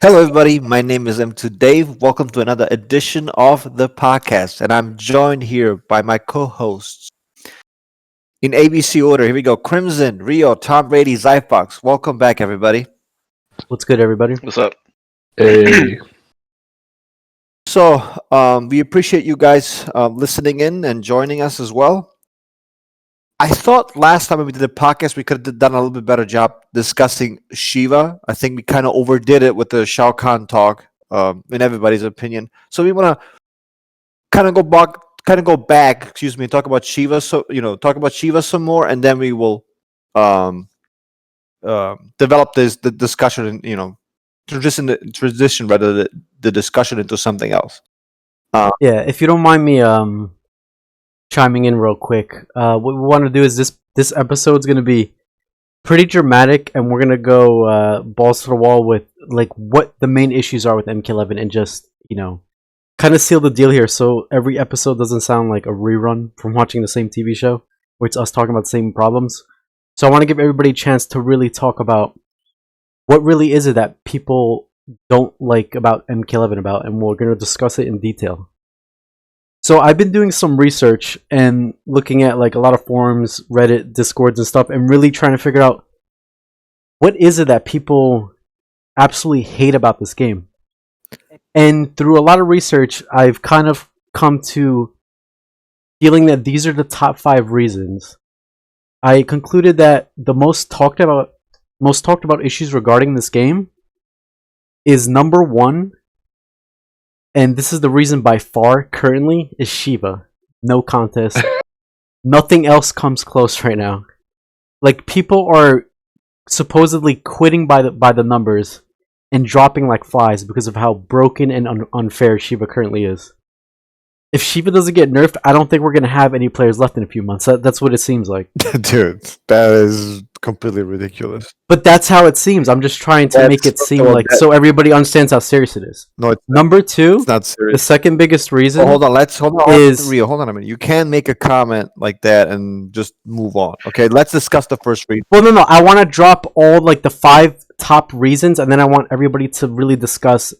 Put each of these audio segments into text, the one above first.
Hello, everybody. My name is M2 Dave. Welcome to another edition of the podcast. And I'm joined here by my co hosts in ABC order. Here we go Crimson, Rio, Tom Brady, Zyphox. Welcome back, everybody. What's good, everybody? What's up? Hey, We appreciate you guys listening in and joining us as well. I thought last time when we did the podcast, we could have done a little bit better job discussing Shiva. I think we kind of overdid it with the Shao Kahn talk, in everybody's opinion. So we want to kind of go back, excuse me, talk about Shiva. So talk about Shiva some more, and then we will um, develop the discussion, and transition rather the discussion into something else. Yeah, if you don't mind me chiming in real quick, what we want to do is this episode's gonna be pretty dramatic, and we're gonna go balls to the wall with like what the main issues are with MK11, and just kind of seal the deal here, so every episode doesn't sound like a rerun from watching the same TV show, where it's us talking about the same problems. So I want to give everybody a chance to really talk about what really is it that people don't like about MK11 about, and we're gonna discuss it in detail. So I've been doing some research and looking at like a lot of forums, Reddit, Discords and stuff, and really trying to figure out what is it that people absolutely hate about this game. And through a lot of research, I've kind of come to feeling that these are the top 5 reasons. I concluded that the most talked about issues regarding this game is number 1, and this is the reason by far currently, is Shiva. No contest. Nothing else comes close right now. Like, people are supposedly quitting by the numbers and dropping like flies because of how broken and unfair Shiva currently is. If Shiva doesn't get nerfed, I don't think we're gonna have any players left in a few months. That's what it seems like. Dude, that is completely ridiculous. But that's how it seems. I'm just trying to make it seem like so everybody understands how serious it is. No, Number 2, it's not the serious. second biggest reason. Hold on, hold on, is Rio. Hold on a minute. You can't make a comment like that and just move on. Okay, let's discuss the first reason. Well, no. I want to drop all like the 5 top reasons, and then I want everybody to really discuss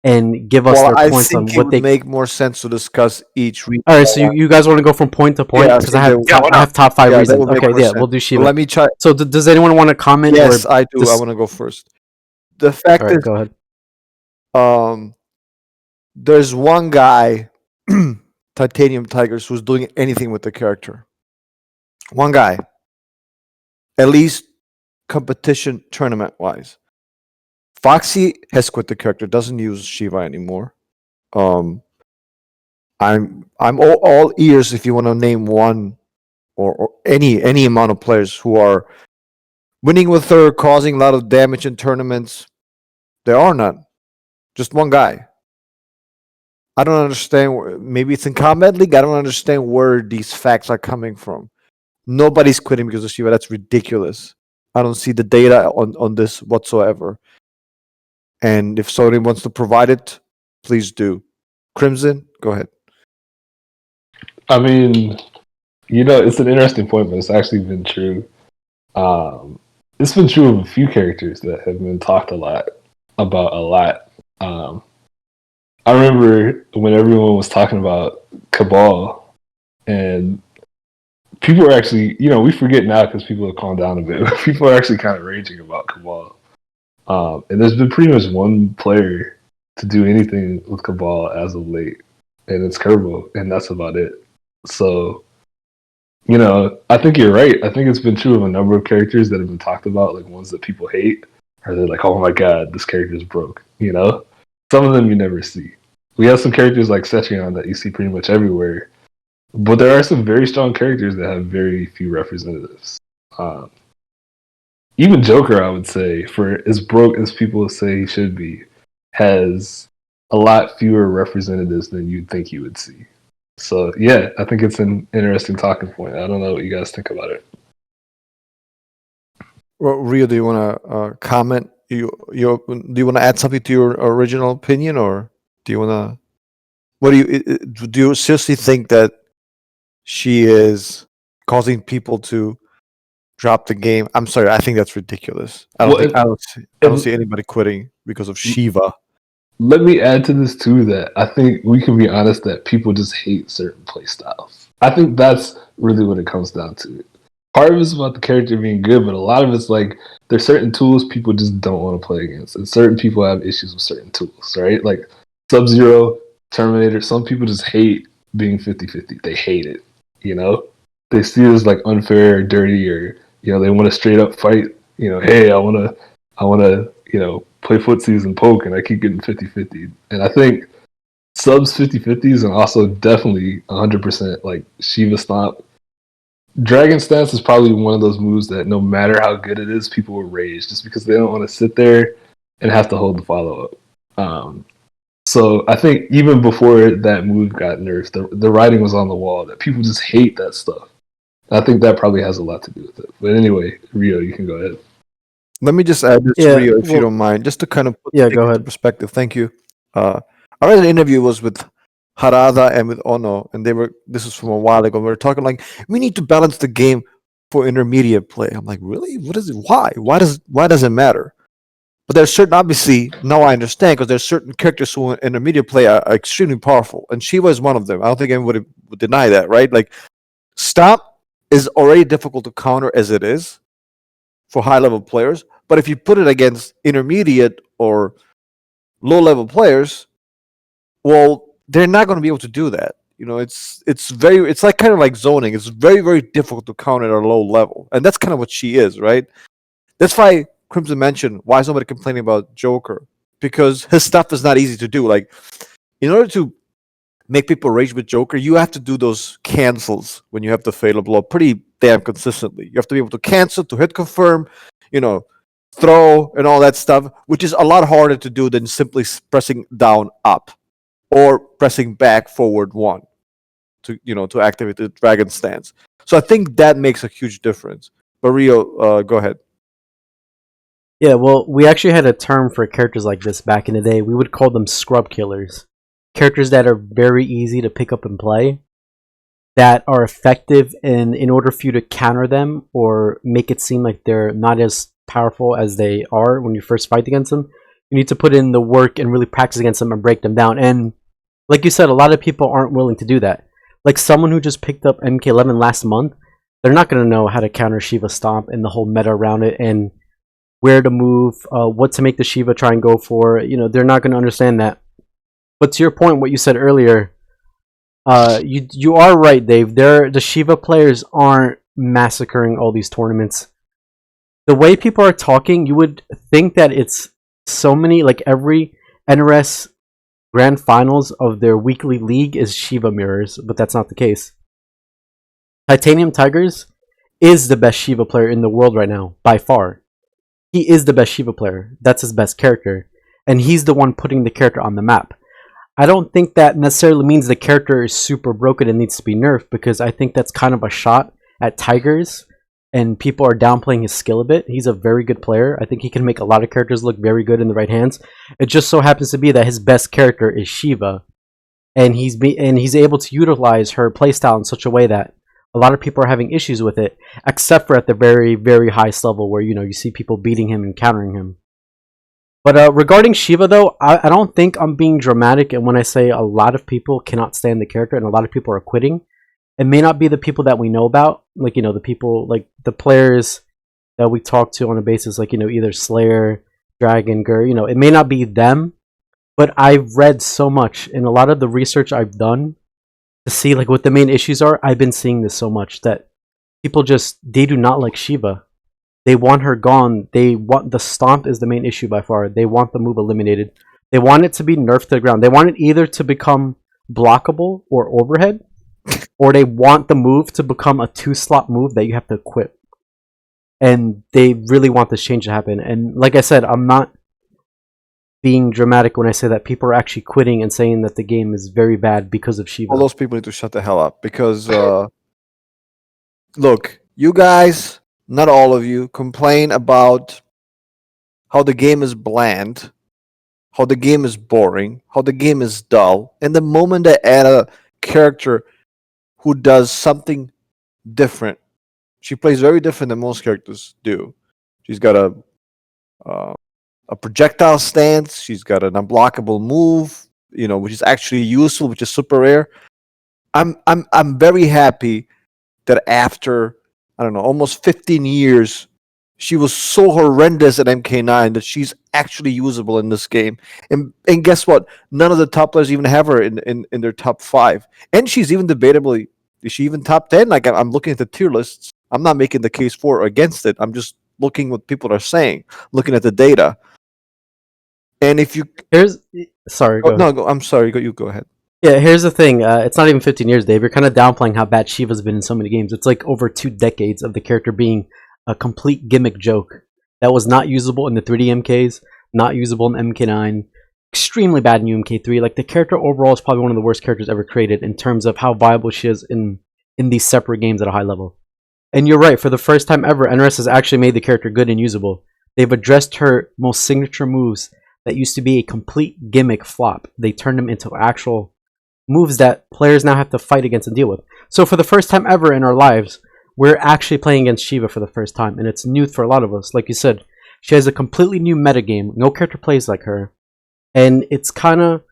and give us Well, their I points on think it what would they. make more sense to discuss each reason. All right, so you guys want to go from point to point Yeah, because so I have they- I have top 5 Yeah, that reasons. would make Okay, more yeah, sense. we'll do So Shiva. let me try. So does anyone want to comment? Yes, or I do. I dis- want to go first. The fact All right, is, go ahead. there's one guy, Titanium Tigers, who's doing anything with the character. One guy, at least competition tournament wise. Foxy has quit the character, doesn't use Shiva anymore. Um, I'm all ears if you want to name one or any amount of players who are winning with her, causing a lot of damage in tournaments. There are none. Just one guy. I don't understand. Maybe it's in Combat League. I don't understand where these facts are coming from. Nobody's quitting because of Shiva. That's ridiculous. I don't see the data on this whatsoever. And if somebody wants to provide it, please do. Crimson, go ahead. I mean, it's an interesting point, but it's actually been true. It's been true of a few characters that have been talked about a lot. I remember when everyone was talking about Cabal, and people are actually, we forget now because people have calmed down a bit. People are actually kind of raging about Cabal. And there's been pretty much one player to do anything with Cabal as of late, and it's Kerbo, and that's about it. So, I think you're right. I think it's been true of a number of characters that have been talked about, like ones that people hate, or they're like, oh my god, this character's broke, Some of them you never see. We have some characters like Sechion that you see pretty much everywhere, but there are some very strong characters that have very few representatives. Um, Even Joker, I would say, for as broke as people say he should be, has a lot fewer representatives than you'd think you would see. So yeah, I think it's an interesting talking point. I don't know what you guys think about it. Well, Rio, do you want to comment? Do you want to add something to your original opinion, or do you want to? What do you seriously think that she is causing people to drop the game. I'm sorry, I think that's ridiculous. I Well, don't see anybody quitting because of Sheeva. Let me add to this too that I think we can be honest that people just hate certain play styles. I think that's really what it comes down to. Part of it's about the character being good, but a lot of it's like there's certain tools people just don't want to play against, and certain people have issues with certain tools, right? Like Sub-Zero, Terminator, some people just hate being 50-50. They hate it, you know? They see it as like unfair or dirty, or they want to straight up fight, hey, I wanna play footsies and poke, and I keep getting 50-50. And I think subs 50-50s, and also definitely 100% like Shiva Stomp. Dragon Stance is probably one of those moves that no matter how good it is, people will rage just because they don't want to sit there and have to hold the follow up. So I think even before that move got nerfed, the writing was on the wall that people just hate that stuff. I think that probably has a lot to do with it. But anyway, Rio, you can go ahead. Let me just add this to Rio, if you don't mind, just to kind of put go things into ahead. perspective. Thank you. I read an interview was with Harada and with Ono, and this was from a while ago. We were talking like we need to balance the game for intermediate play. I'm like, really? What is it? Why? Why does it matter? But there's certain, obviously, now I understand, because there's certain characters who in intermediate play are extremely powerful, and Shiva is one of them. I don't think anybody would deny that, right? Like, Stomp is already difficult to counter as it is for high level players, but if you put it against intermediate or low level players, well, they're not going to be able to do that. It's like kind of like zoning. It's very, very difficult to counter at a low level, and that's kind of what she is, right? That's why Crimson mentioned why is nobody complaining about Joker, because his stuff is not easy to do. Like, in order to make people rage with Joker, you have to do those cancels when you have the fatal blow pretty damn consistently. You have to be able to cancel, to hit confirm, throw, and all that stuff, which is a lot harder to do than simply pressing down up or pressing back forward 1 to activate the dragon stance. So I think that makes a huge difference. But Rio, go ahead. Yeah, well, we actually had a term for characters like this back in the day. We would call them scrub killers. Characters that are very easy to pick up and play, that are effective in order for you to counter them or make it seem like they're not as powerful as they are when you first fight against them. You need to put in the work and really practice against them and break them down. And like you said, a lot of people aren't willing to do that. Like someone who just picked up MK11 last month, they're not going to know how to counter Sheeva Stomp and the whole meta around it and where to move, what to make the Sheeva try and go for. They're not going to understand that. But to your point, what you said earlier, you are right, Dave. The Sheeva players aren't massacring all these tournaments. The way people are talking, you would think that it's so many, like every NRS Grand Finals of their weekly league is Sheeva mirrors, but that's not the case. Titanium Tigers is the best Sheeva player in the world right now, by far. He is the best Sheeva player. That's his best character. And he's the one putting the character on the map. I don't think that necessarily means the character is super broken and needs to be nerfed, because I think that's kind of a shot at Tigers, and people are downplaying his skill a bit. He's a very good player. I think he can make a lot of characters look very good in the right hands. It just so happens to be that his best character is Sheeva, and he's able to utilize her playstyle in such a way that a lot of people are having issues with it, except for at the very, very highest level where you see people beating him and countering him. But regarding Sheeva, though, I don't think I'm being dramatic, and when I say a lot of people cannot stand the character and a lot of people are quitting, it may not be the people that we know about, like, the people, like, the players that we talk to on a basis, like, either Slayer, Dragon, Gur, it may not be them, but I've read so much, and a lot of the research I've done to see, like, what the main issues are, I've been seeing this so much, that people they do not like Sheeva. They want her gone. They want the stomp is the main issue by far. They want the move eliminated. They want it to be nerfed to the ground. They want it either to become blockable or overhead, or they want the move to become a 2-slot move that you have to quit. And they really want this change to happen. And like I said, I'm not being dramatic when I say that people are actually quitting and saying that the game is very bad because of Sheeva. All those people need to shut the hell up, because look, you guys, not all of you, complain about how the game is bland, how the game is boring, how the game is dull, and the moment they add a character who does something different She plays very different than most characters do. She's got a projectile stance. She's got an unblockable move, which is actually useful, which is super rare. I'm very happy that after, I don't know, almost 15 years, she was so horrendous at MK9 that she's actually usable in this game. And guess what? None of the top players even have her in their top 5. And she's even debatably, is she even top 10? Like, I'm looking at the tier lists. I'm not making the case for or against it. I'm just looking what people are saying, looking at the data. And if you sorry, go ahead. I'm sorry, you go ahead. Yeah, here's the thing. It's not even 15 years, Dave. You're kind of downplaying how bad Sheeva's been in so many games. It's like over 2 decades of the character being a complete gimmick joke that was not usable in the 3D MKs, not usable in MK9, extremely bad in UMK3. Like, the character overall is probably one of the worst characters ever created in terms of how viable she is in these separate games at a high level. And you're right, for the first time ever, NRS has actually made the character good and usable. They've addressed her most signature moves that used to be a complete gimmick flop. They turned them into actual moves that players now have to fight against and deal with. So for the first time ever in our lives, we're actually playing against Sheeva for the first time, and it's new for a lot of us. Like you said, she has a completely new metagame. No character plays like her, and it's kind of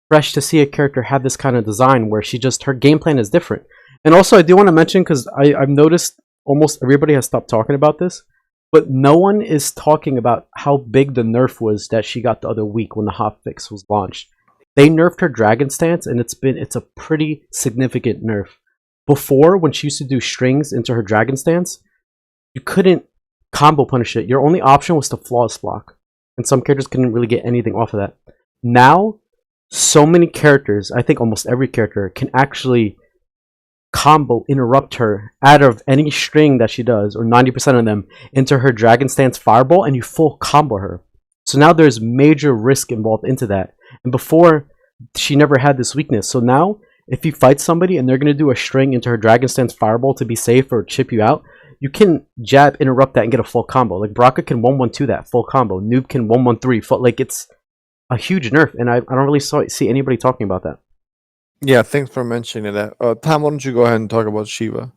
fresh to see a character have this kind of design where her game plan is different. And also, I do want to mention, because I've noticed almost everybody has stopped talking about this, but no one is talking about how big the nerf was that she got the other week when the hotfix was launched. They nerfed her dragon stance, and it's a pretty significant nerf. Before, when she used to do strings into her dragon stance, you couldn't combo punish it. Your only option was to flawless block, and some characters couldn't really get anything off of that. Now, so many characters, I think almost every character, can actually combo interrupt her out of any string that she does, or 90% of them, into her dragon stance fireball, and you full combo her. So now there's major risk involved into that. And before, she never had this weakness. So now, if you fight somebody and they're going to do a string into her dragon stance fireball to be safe or chip you out, you can jab, interrupt that, and get a full combo. Like, Baraka can 1-1-2 that full combo. Noob can 1-1-3 full. Like, it's a huge nerf, and I don't really see anybody talking about that. Yeah, thanks for mentioning that. Tom, why don't you go ahead and talk about Sheeva?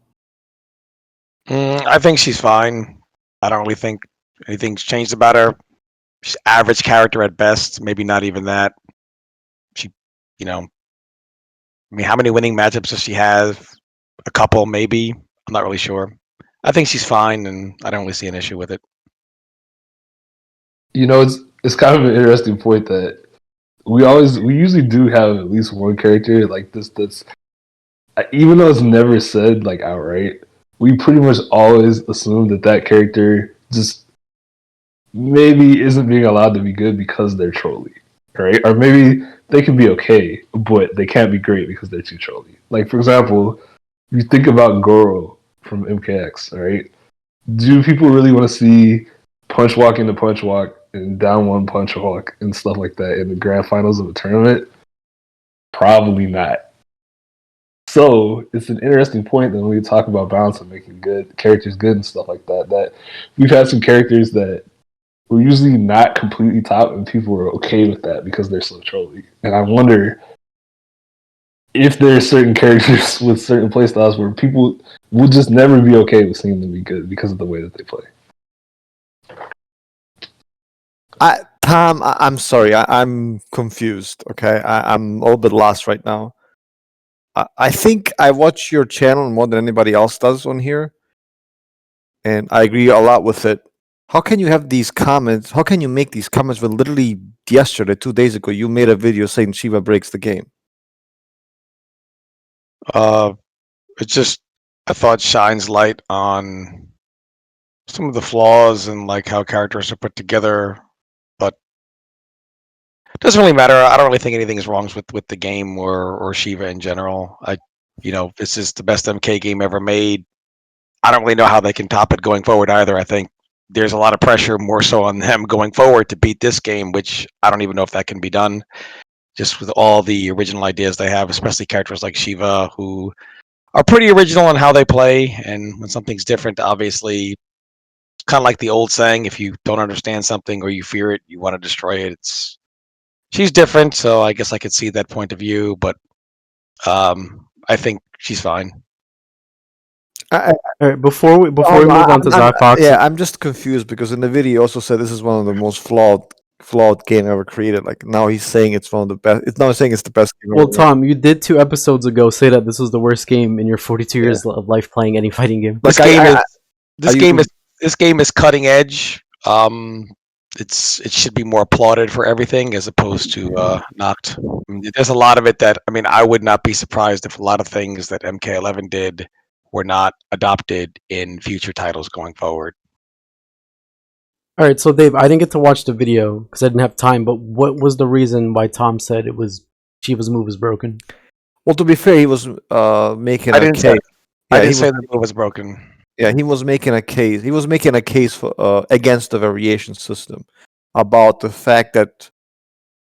I think she's fine. I don't really think anything's changed about her. She's average character at best, maybe not even that. She, I mean, how many winning matchups does she have? A couple, maybe. I'm not really sure. I think she's fine, and I don't really see an issue with it. It's kind of an interesting point that we usually do have at least one character like this that's, even though it's never said like outright, we pretty much always assume that character just maybe isn't being allowed to be good because they're trolly, right? Or maybe they can be okay, but they can't be great because they're too trolly. Like, for example, you think about Goro from MKX, right? Do people really want to see punch walk into punch walk and down one punch walk and stuff like that in the grand finals of a tournament? Probably not. So it's an interesting point that when we talk about balance and making good characters good and stuff like that, that we've had some characters that were usually not completely top and people were okay with that because they're so trolly. And I wonder if there are certain characters with certain playstyles where people will just never be okay with seeing them be good because of the way that they play. Tom, I'm sorry. I'm confused. Okay, I'm a little bit lost right now. I think I watch your channel more than anybody else does on here, and I agree a lot with it. How can you have these comments? How can you make these comments when literally yesterday, 2 days ago, you made a video saying Sheeva breaks the game? It's just, I thought, shines light on some of the flaws and like how characters are put together, but it doesn't really matter. I don't really think anything is wrong with the game or Sheeva in general. This is the best MK game ever made. I don't really know how they can top it going forward either. I think there's a lot of pressure more so on them going forward to beat this game, which I don't even know if that can be done. Just with all the original ideas they have, especially characters like Sheeva, who are pretty original in how they play, and when something's different, obviously, kind of like the old saying, if you don't understand something or you fear it, you want to destroy it. She's different, so I guess I could see that point of view, but I think she's fine. I, All right, before we oh, move no, on to Zyphox, yeah, I'm just confused because in the video he also said this is one of the most flawed game ever created. Like now he's saying it's one of the best. It's not saying it's the best game well, ever. Tom, you did 2 episodes ago say that this was the worst game in your 42 Yeah. years of life playing any fighting game. This Like, game I- is I- this are game you- is this game is cutting edge. It should be more applauded for everything as opposed to knocked. I mean, there's a lot of it that I would not be surprised if a lot of things that MK11 did were not adopted in future titles going forward. All right, so Dave, I didn't get to watch the video because I didn't have time. But what was the reason why Tom said it was Sheeva's move was broken? Well, to be fair, he was making I a didn't case. say I Yeah, didn't he say was, the move was broken. yeah, he was making a case. He was making a case for against the variation system about the fact that,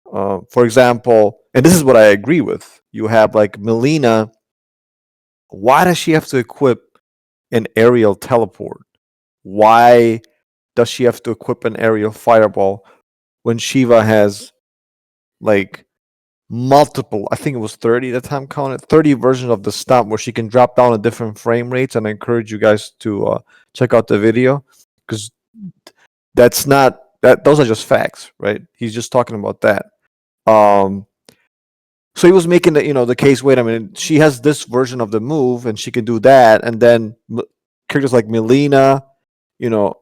for example, and this is what I agree with. You have like Melina. Why does she have to equip an aerial teleport? Why does she have to equip an aerial fireball when Shiva has like multiple, I think it was 30 at the time counted, 30 versions of the stomp where she can drop down at different frame rates? And I encourage you guys to check out the video because that's not that those are just facts, right? He's just talking about that. So he was making the case, wait a minute, she has this version of the move and she can do that, and then characters like Melina, you know,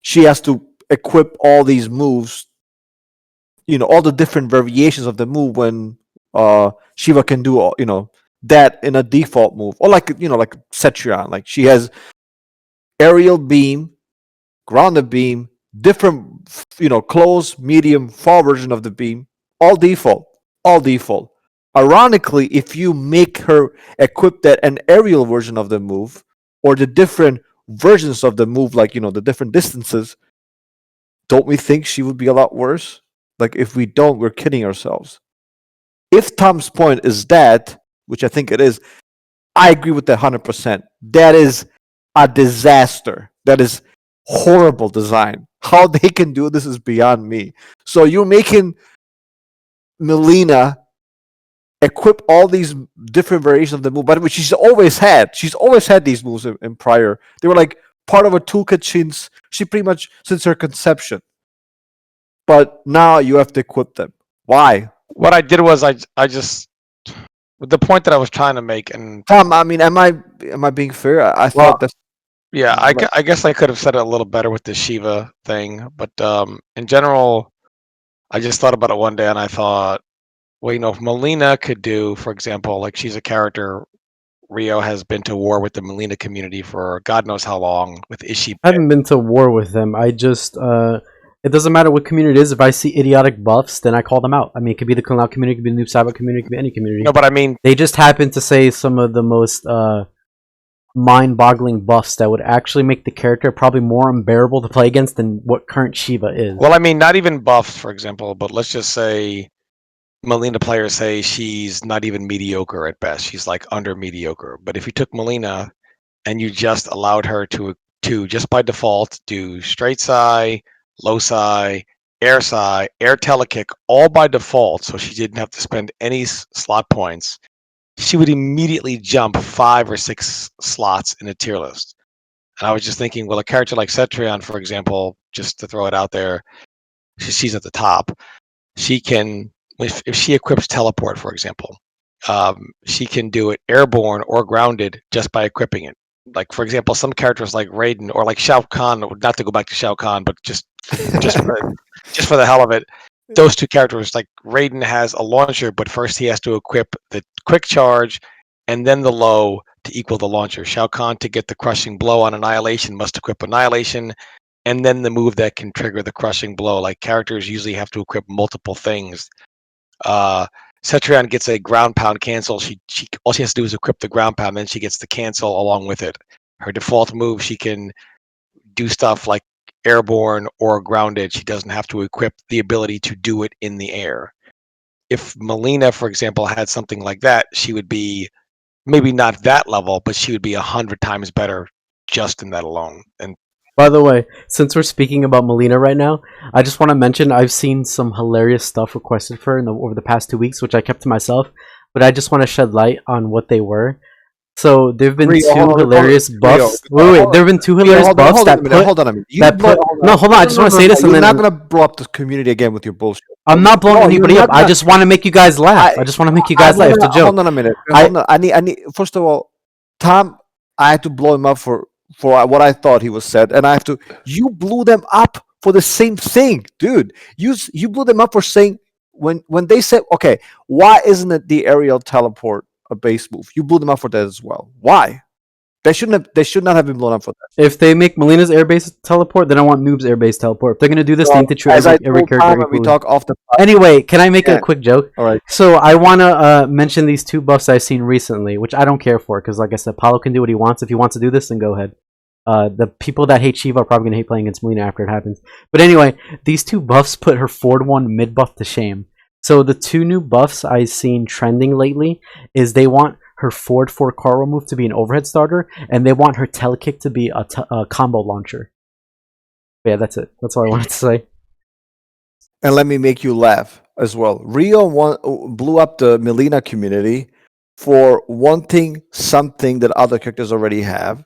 she has to equip all these moves, all the different variations of the move when Shiva can do all, that in a default move. Or like Cetrion, like she has aerial beam, grounded beam, different close, medium, far version of the beam, all default. All default. Ironically, if you make her equip that an aerial version of the move or the different versions of the move, like the different distances, don't we think she would be a lot worse? Like if we don't, we're kidding ourselves. If Tom's point is that, which I think it is, I agree with that 100%. That is a disaster. That is horrible design. How they can do this is beyond me. So you're making Melina equip all these different variations of the move, but which she's always had. She's always had these moves in prior. They were like part of a toolkit she pretty much since her conception. But now you have to equip them. Why? What I did was I just the point that I was trying to make, and Tom, I mean, am I being fair? I thought that's yeah, I guess I could have said it a little better with the Shiva thing, but in general, I just thought about it one day and I thought, well, if Melina could do, for example, like she's a character, Rio has been to war with the Melina community for God knows how long with Ishii. I haven't been to war with them. I just it doesn't matter what community it is. If I see idiotic buffs, then I call them out. I mean, it could be the Clown community, it could be the Noob Saibot community, it could be any community. No, but I mean, They just happen to say some of the most mind-boggling buffs that would actually make the character probably more unbearable to play against than what current Shiva is. well, I mean, not even buffs, for example, but let's just say Melina players say she's not even mediocre at best. She's like under mediocre. But if you took Melina and you just allowed her to just by default do straight psi, low psi, air telekick, all by default, so she didn't have to spend any slot points, she would immediately jump 5 or 6 slots in a tier list. And I was just thinking, well, a character like Cetrion, for example, just to throw it out there, she's at the top. She can, if she equips teleport, for example, she can do it airborne or grounded just by equipping it. Like, for example, some characters like Raiden or like Shao Kahn, not to go back to Shao Kahn, but just for the hell of it, those two characters, like Raiden has a launcher, but first he has to equip the quick charge and then the low to equal the launcher. Shao Kahn, to get the crushing blow on Annihilation, must equip Annihilation and then the move that can trigger the crushing blow. Like, characters usually have to equip multiple things. Cetrion gets a ground pound cancel. She all she has to do is equip the ground pound, then she gets the cancel along with it. Her default move, she can do stuff like airborne or grounded. She doesn't have to equip the ability to do it in the air. If Melina, for example, had something like that, she would be maybe not that level, but she would be 100 times better just in that alone. And by the way, since we're speaking about Melina right now, I just want to mention I've seen some hilarious stuff requested for her over the past 2 weeks, which I kept to myself, but I just want to shed light on what they were. So there've been Rio, two hold on, hilarious Rio, buffs. Hold Wait, on. there've been two Rio, hilarious buffs hold on that a minute. put Hold on a minute. that put. No, hold on. I just want to say this, and You're then not gonna blow up the community again with your bullshit. I'm not blowing No, you're anybody not up. I gonna- just want to make you guys laugh. I just want to make you guys laugh. It's a joke. Hold on a minute. I- Hold on. I need. First of all, Tom, I had to blow him up for what I thought he was said, and I have to. You blew them up for the same thing, dude. You blew them up for saying when they said, okay, why isn't it the aerial teleport a base move? You blew them up for that as well. Why? They should not have been blown up for that. If they make Melina's airbase teleport, then I want Noob's airbase teleport. If they're gonna do this, they need to treat As I every told character Tom, and we equally. talk off the. Anyway, can I make Yeah. a quick joke? All right. So I want to mention these two buffs I've seen recently, which I don't care for because, like I said, Paulo can do what he wants. If he wants to do this, then go ahead. The people that hate Sheeva are probably going to hate playing against Melina after it happens. But anyway, these two buffs put her forward one mid buff to shame. So the two new buffs I've seen trending lately is they want her forward 4 Carl move to be an overhead starter, and they want her telekick to be a combo launcher. Yeah, that's it. That's all I wanted to say. And let me make you laugh as well. Rio blew up the Melina community for wanting something that other characters already have.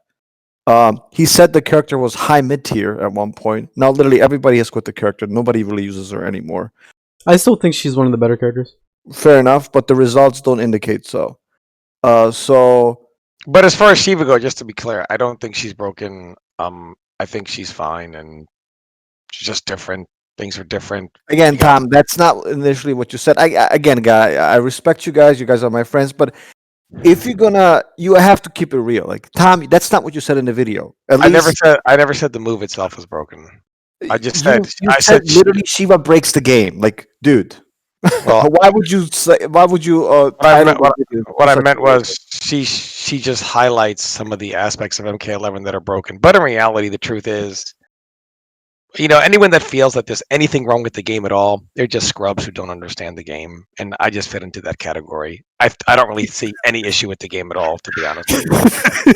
He said the character was high mid tier at one point. Now, literally, everybody has quit the character. Nobody really uses her anymore. I still think she's one of the better characters. Fair enough, but the results don't indicate so. But as far as Sheeva goes, just to be clear, I don't think she's broken. I think she's fine, and she's just different. Things are different. Again, Tom, that's not initially what you said. Again, guy, I respect you guys. You guys are my friends, but if you're gonna, you have to keep it real. Like Tom, that's not what you said in the video. I never said the move itself was broken. I just said you I said said literally Shiva breaks the game. Like, dude, Well, why would you say? Why would you? What I meant, title what I such meant a- was she just highlights some of the aspects of MK11 that are broken. But in reality, the truth is, anyone that feels that there's anything wrong with the game at all, they're just scrubs who don't understand the game. And I just fit into that category. I don't really see any issue with the game at all, to be honest with you.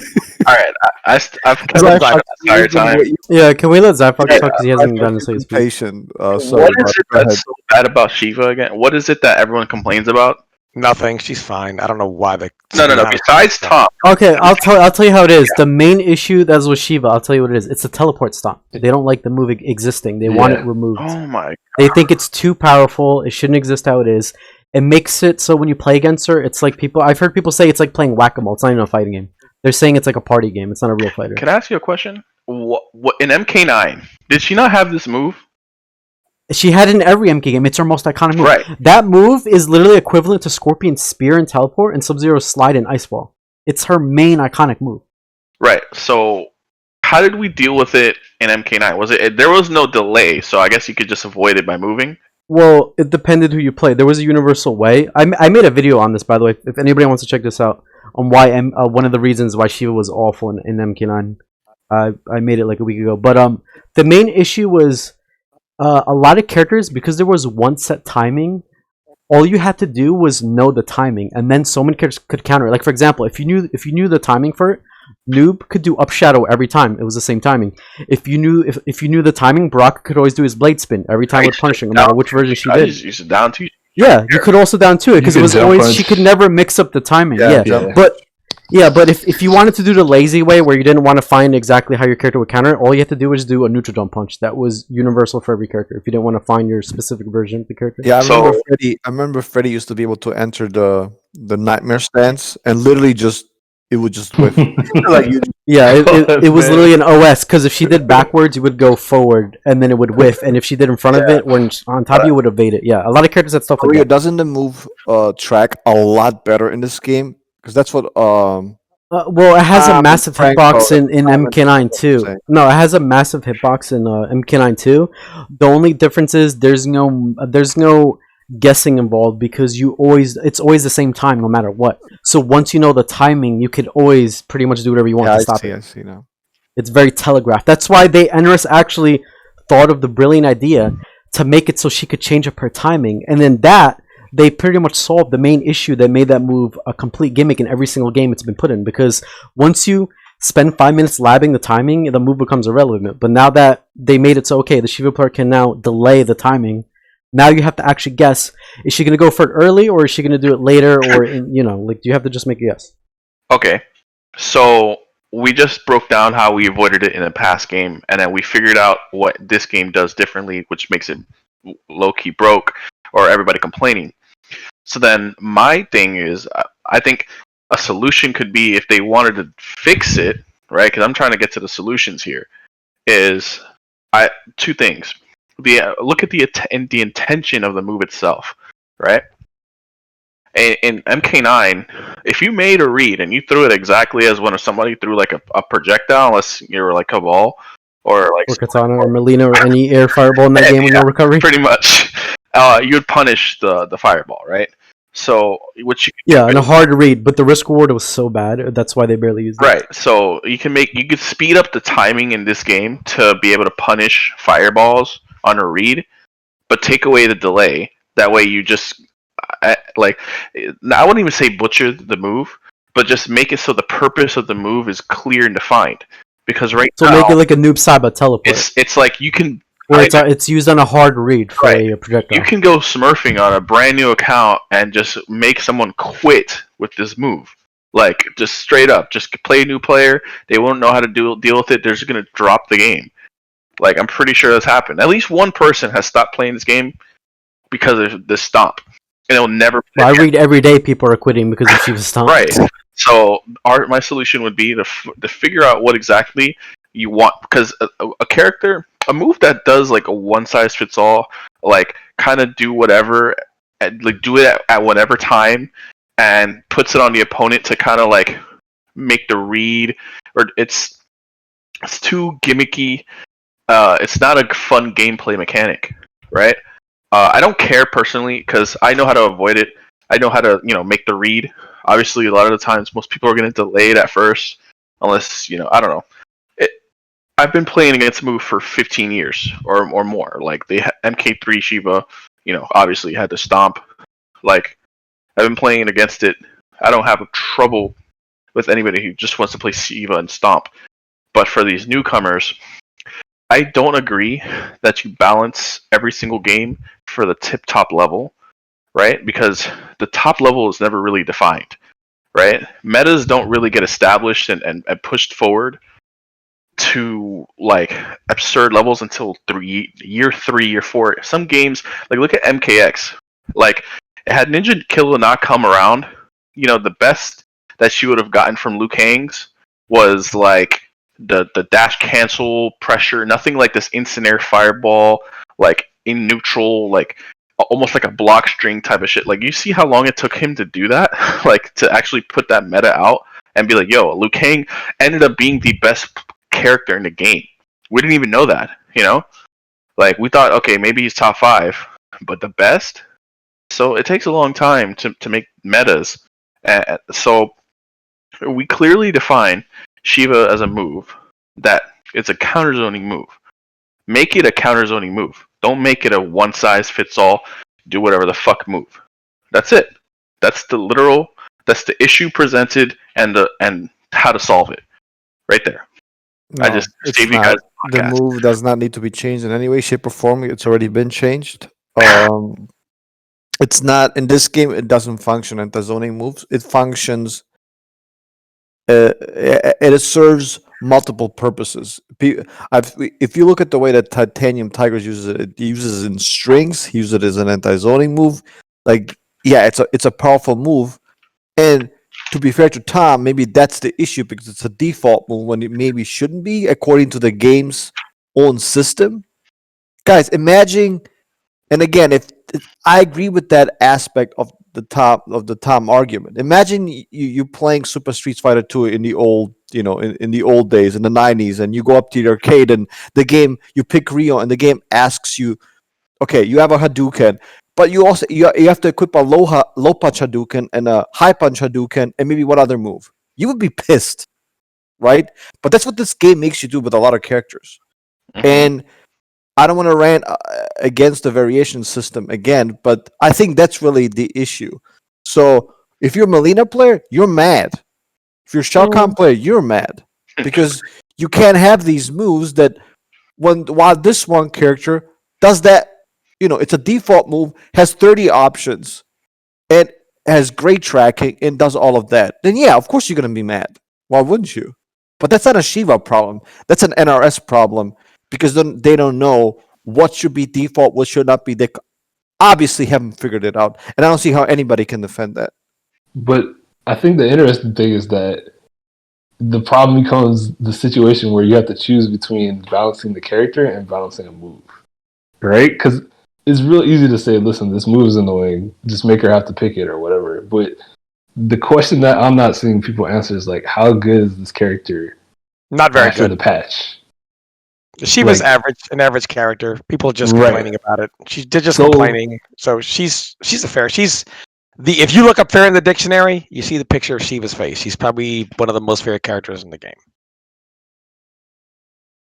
All right, I've kept Zyphox, it the entire time. Yeah, can we let Zyphox talk Yeah, because he hasn't gotten to say his piece? patient. What Sorry, is it go ahead. that's so bad about Sheeva again? What is it that everyone complains about? Nothing. She's fine. I don't know why they. No. Besides Tom, Okay, I'll tell you how it is. The main issue that's with Sheeva, I'll tell you what it is. It's a teleport stomp. They don't like the move existing. They want it removed. oh my, They think it's too powerful. It shouldn't exist how it is. It makes it so when you play against her, it's like I've heard people say it's like playing whack-a-mole. It's not even a fighting game. They're saying it's like a party game. It's not a real fighter. can I ask you a question? What in MK9 did she not have this move? She had it in every MK game. It's her most iconic move. Right. That move is literally equivalent to Scorpion's Spear and Teleport and Sub-Zero's Slide and Ice Ball. It's her main iconic move. Right. So, how did we deal with it in MK9? Was it there was no delay, so I guess you could just avoid it by moving? Well, it depended who you played. There was a universal way. I made a video on this, by the way. If anybody wants to check this out, on why one of the reasons why Sheeva was awful in MK9. I made it like a week ago. But the main issue was a lot of characters, because there was one set timing, all you had to do was know the timing, and then so many characters could counter it. Like, for example, if you knew the timing for it, Noob could do up shadow every time. It was the same timing. If you knew the timing, Brock could always do his blade spin every time with punishing, no matter which version she did. You should down to. Yeah, you could also down to it because it You was could jump always punch. she could never mix up the timing. Yeah, Yeah, jump but if you wanted to do the lazy way where you didn't want to find exactly how your character would counter it, all you had to do was do a neutral jump punch. That was universal for every character. If you didn't want to find your specific version of the character. Yeah, So- I remember Freddy used to be able to enter the nightmare stance and literally it would just whiff. Like you, Yeah, it was Man. literally an OS because if she did backwards, you would go forward and then it would whiff, and if she did in front of it or on top of you, it would evade it. Yeah, a lot of characters had stuff like Maria, that. doesn't the move track a lot better in this game? Because that's what Well, it has a massive Franco, hitbox in Tom and MK9 too. saying. No, it has a massive hitbox in MK9 too. The only difference is there's no guessing involved because it's always the same time no matter what. So once you know the timing, you could always pretty much do whatever you want yeah, to stop it. I see now. It's very telegraphed. That's why NRS actually thought of the brilliant idea to make it so she could change up her timing, and then they pretty much solved the main issue that made that move a complete gimmick in every single game it's been put in. Because once you spend 5 minutes labbing the timing, the move becomes irrelevant. But now that they made it so, okay, the Sheeva player can now delay the timing, now you have to actually guess, is she going to go for it early or is she going to do it later, or do you have to just make a guess? Okay, So we just broke down how we avoided it in a past game, and then we figured out what this game does differently, which makes it low key broke or everybody complaining. So then my thing is, I think a solution could be if they wanted to fix it, right? Because I'm trying to get to the solutions here. Is two things. Look at the intention of the move itself, right? In MK9, if you made a read and you threw it exactly as when somebody threw like a projectile, unless you were like Cabal or like Or Katana or Melina or any air fireball in that game with no recovery. pretty much, you would punish the fireball, right? So what you Yeah, and a hard read, but the risk reward was so bad. That's why they barely used it. right. So you could speed up the timing in this game to be able to punish fireballs on a read, but take away the delay. That way you just I wouldn't even say butcher the move, but just make it so the purpose of the move is clear and defined. Because So now, make it like a noob Saiba teleport. it's like you can where it's used on a hard read for Right. a projectile. you can go smurfing on a brand new account and just make someone quit with this move. Like just straight up, just play a new player. They won't know how to deal with it. They're just gonna drop the game. Like I'm pretty sure that's happened. At least one person has stopped playing this game because of this stomp, and it'll never. Well, I read every day people are quitting because of Sheeva Stomp. Right. So my solution would be to figure out what exactly you want, because a character, a move that does like a one size fits all, like kind of do whatever, like do it at whatever time, and puts it on the opponent to kind of like make the read, or it's too gimmicky. It's not a fun gameplay mechanic, right? I don't care personally because I know how to avoid it. I know how to, make the read. Obviously, a lot of the times, most people are going to delay it at first, unless, I don't know. I've been playing against move for 15 years or more. Like the MK3 sheeva, obviously had to stomp. Like I've been playing against it. I don't have trouble with anybody who just wants to play sheeva and stomp. But for these newcomers, I don't agree that you balance every single game for the tip-top level, right? Because the top level is never really defined, right? Metas don't really get established and pushed forward to like absurd levels until year 4. Some games, like look at MKX, like had Ninja Killa not come around, the best that she would have gotten from Liu Kang's was like the dash cancel pressure, nothing like this instant air fireball, like in neutral, like almost like a block string type of shit. Like you see how long it took him to do that, like to actually put that meta out and be like, yo, Liu Kang ended up being the best character in the game. We didn't even know that, like we thought, okay, maybe he's top 5, but the best. So it takes a long time to make metas. So we clearly define Sheeva as a move that it's a counter zoning move. Make it a counter zoning move. Don't make it a one size fits all, do whatever the fuck move. That's it. That's the issue presented and how to solve it. Right there. No, I just it's gave you not. guys The podcast. move does not need to be changed in any way, shape, or form. It's already been changed. It's not in this game. It doesn't function at the zoning moves. It functions. It serves multiple purposes. If you look at the way that Titanium Tigers uses it, it uses it in strings. He uses it as an anti-zoning move. Like, yeah, it's a powerful move. And to be fair to Tom, maybe that's the issue because it's a default move when it maybe shouldn't be according to the game's own system. Guys, imagine, and again, if I agree with that aspect of the Tom argument. Imagine you playing Super Street Fighter 2 in the old, in the old days in the 90s, and you go up to the arcade and the game you pick Rio, and the game asks you, okay, you have a Hadouken, but you also you have to equip a low punch Hadouken and a high punch Hadouken and maybe one other move. You would be pissed, right? But that's what this game makes you do with a lot of characters. Mhm. And I don't want to rant against the variation system again, but I think that's really the issue. So if you're a Melina player, you're mad. If you're a Shao Kahn player, you're mad because you can't have these moves that while this one character does that, it's a default move, has 30 options, and has great tracking and does all of that. Then yeah, of course you're gonna be mad. Why wouldn't you? But that's not a Shiva problem. That's an NRS problem because then they don't know what should be default, what should not be. They obviously haven't figured it out, and I don't see how anybody can defend that. But I think the interesting thing is that the problem becomes the situation where you have to choose between balancing the character and balancing a move, right? Because it's real easy to say, listen, this move is annoying, just make her have to pick it or whatever. But the question that I'm not seeing people answer is like, how good is this character Not very after good. the patch? She was an average character. People just Right. complaining about it. They're just complaining. So she's a fair. If you look up fair in the dictionary, you see the picture of Shiva's face. She's probably one of the most fair characters in the game.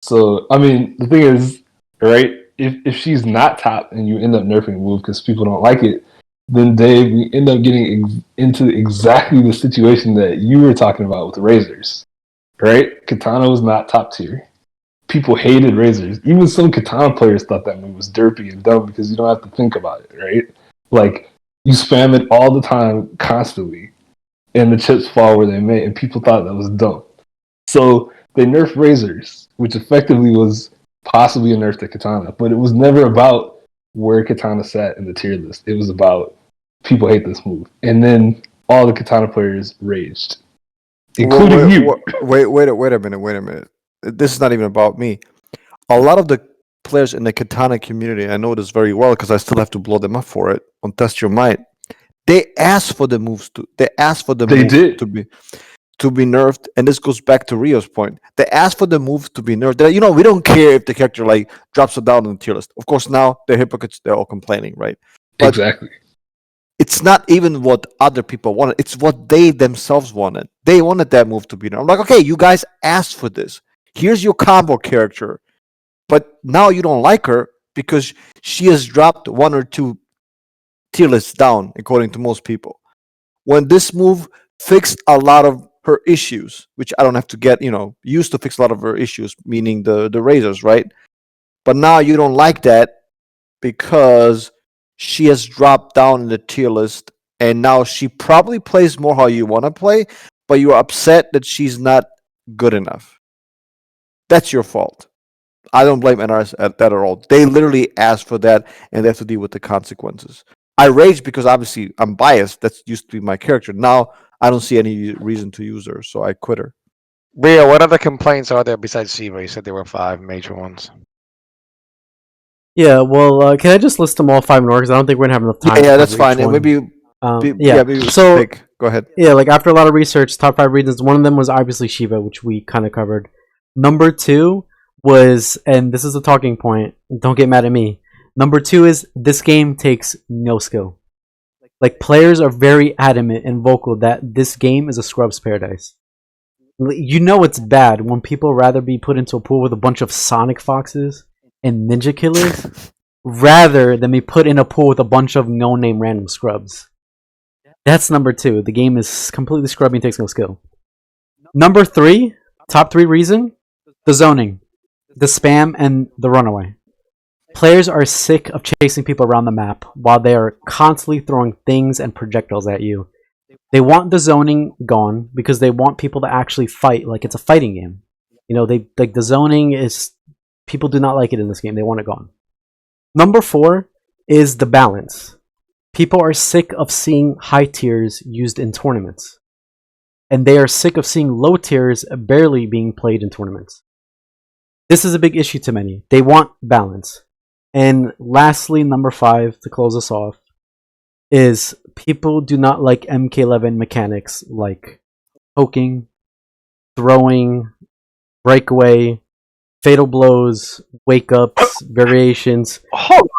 So I mean, the thing is, right? If she's not top and you end up nerfing a move because people don't like it, then Dave, we end up getting into exactly the situation that you were talking about with the Razors, right? Katana was not top tier. People hated Razors. Even some Katana players thought that move was derpy and dumb because you don't have to think about it, right? Like, you spam it all the time, constantly, and the chips fall where they may, and people thought that was dumb. So they nerfed Razors, which effectively was possibly a nerf to Katana, but it was never about where Katana sat in the tier list. It was about people hate this move. And then all the Katana players raged, including you. Wait a minute. This is not even about me. A lot of the players in the Katana community, I know this very well because I still have to blow them up for it on Test Your Might. They asked for the moves to. They asked for the moves to be nerfed, and this goes back to Rio's point. They asked for the moves to be nerfed. We don't care if the character like drops it down on the tier list. Of course, now they're hypocrites. They're all complaining, right? But exactly. It's not even what other people wanted. It's what they themselves wanted. They wanted that move to be nerfed. I'm like, okay, you guys asked for this. Here's your combo character, but now you don't like her because she has dropped one or two tier lists down, according to most people. When this move fixed a lot of her issues, which I don't have to get, used to fix a lot of her issues, meaning the razors, right? But now you don't like that because she has dropped down in the tier list, and now she probably plays more how you want to play, but you're upset that she's not good enough. That's your fault. I don't blame NRS at that at all. They literally asked for that, and they have to deal with the consequences. I rage because obviously I'm biased. That used to be my character. Now I don't see any reason to use her, so I quit her. Rio, what other complaints are there besides Shiva? You said there were 5 major ones. Yeah, well, can I just list them all 5 in order? Because I don't think we're gonna have enough time. Yeah, that's fine. And maybe, maybe so go ahead. Yeah, like after a lot of research, top 5 reasons. One of them was obviously Shiva, which we kind of covered. Number 2 was, and this is a talking point. Don't get mad at me. Number 2 is this game takes no skill. Like, players are very adamant and vocal that this game is a scrub's paradise. You know it's bad when people rather be put into a pool with a bunch of Sonic Foxes and Ninja Killers rather than be put in a pool with a bunch of no-name random scrubs. That's number 2. The game is completely scrubby and takes no skill. Number 3, top 3 reason, the zoning, the spam, and the runaway. Players are sick of chasing people around the map while they are constantly throwing things and projectiles at you. They want the zoning gone because they want people to actually fight like it's a fighting game. They like the zoning is, people do not like it in this game. They want it gone. Number 4 is the balance. People are sick of seeing high tiers used in tournaments. And they are sick of seeing low tiers barely being played in tournaments. This is a big issue to many. They want balance. And lastly, number 5, to close us off, is people do not like MK11 mechanics like poking, throwing, breakaway, fatal blows, wake ups, variations,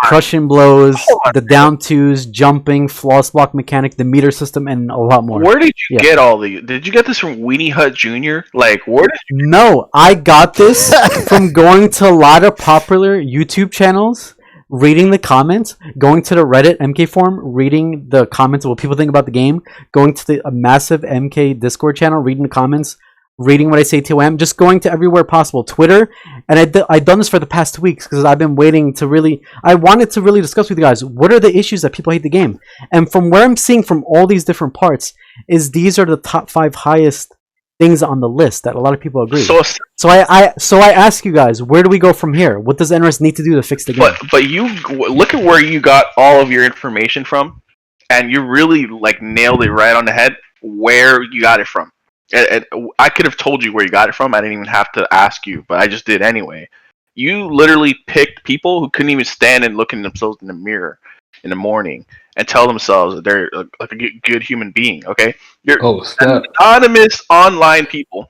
crushing blows, the down twos, jumping, flawless block mechanic, the meter system, and a lot more. Where did you get all these? Did you get this from Weenie Hut Jr.? Like, where did you? No, I got this from going to a lot of popular YouTube channels, reading the comments, going to the Reddit MK forum, reading the comments of what people think about the game, going to a massive MK Discord channel, reading the comments, reading what I say to just going to everywhere possible, Twitter, and I've done this for the past 2 weeks because I've been waiting to I wanted to really discuss with you guys what are the issues that people hate the game, and from where I'm seeing from all these different parts is these are the top 5 highest things on the list that a lot of people agree. So I ask you guys, where do we go from here? What does NRS need to do to fix the game? but you look at where you got all of your information from, and you really like nailed it right on the head where you got it from. I could have told you where you got it from. I didn't even have to ask you, but I just did anyway. You literally picked people who couldn't even stand and look at themselves in the mirror in the morning and tell themselves that they're like a good human being. Okay, you're anonymous online people.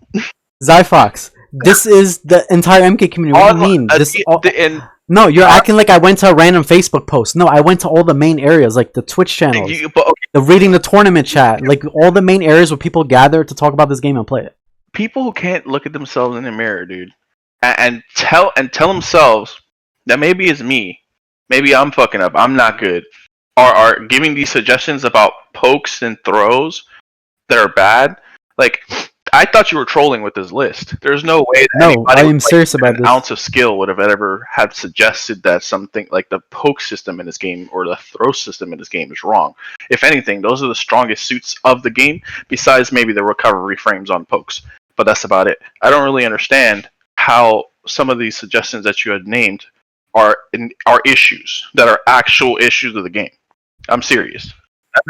Zyphox, this is the entire MK community. What do you mean? No, you're acting like I went to a random Facebook post. No, I went to all the main areas, like the Twitch channels, the reading the tournament chat, like all the main areas where people gather to talk about this game and play it. People who can't look at themselves in the mirror, dude, and tell themselves that maybe it's me, maybe I'm fucking up, I'm not good, are giving these suggestions about pokes and throws that are bad. Like, I thought you were trolling with this list. There's no way that anybody I am serious about an this. ounce of skill would have ever had suggested that something like the poke system in this game or the throw system in this game is wrong. If anything, those are the strongest suits of the game, besides maybe the recovery frames on pokes. But that's about it. I don't really understand how some of these suggestions that you had named are issues that are actual issues of the game. I'm serious.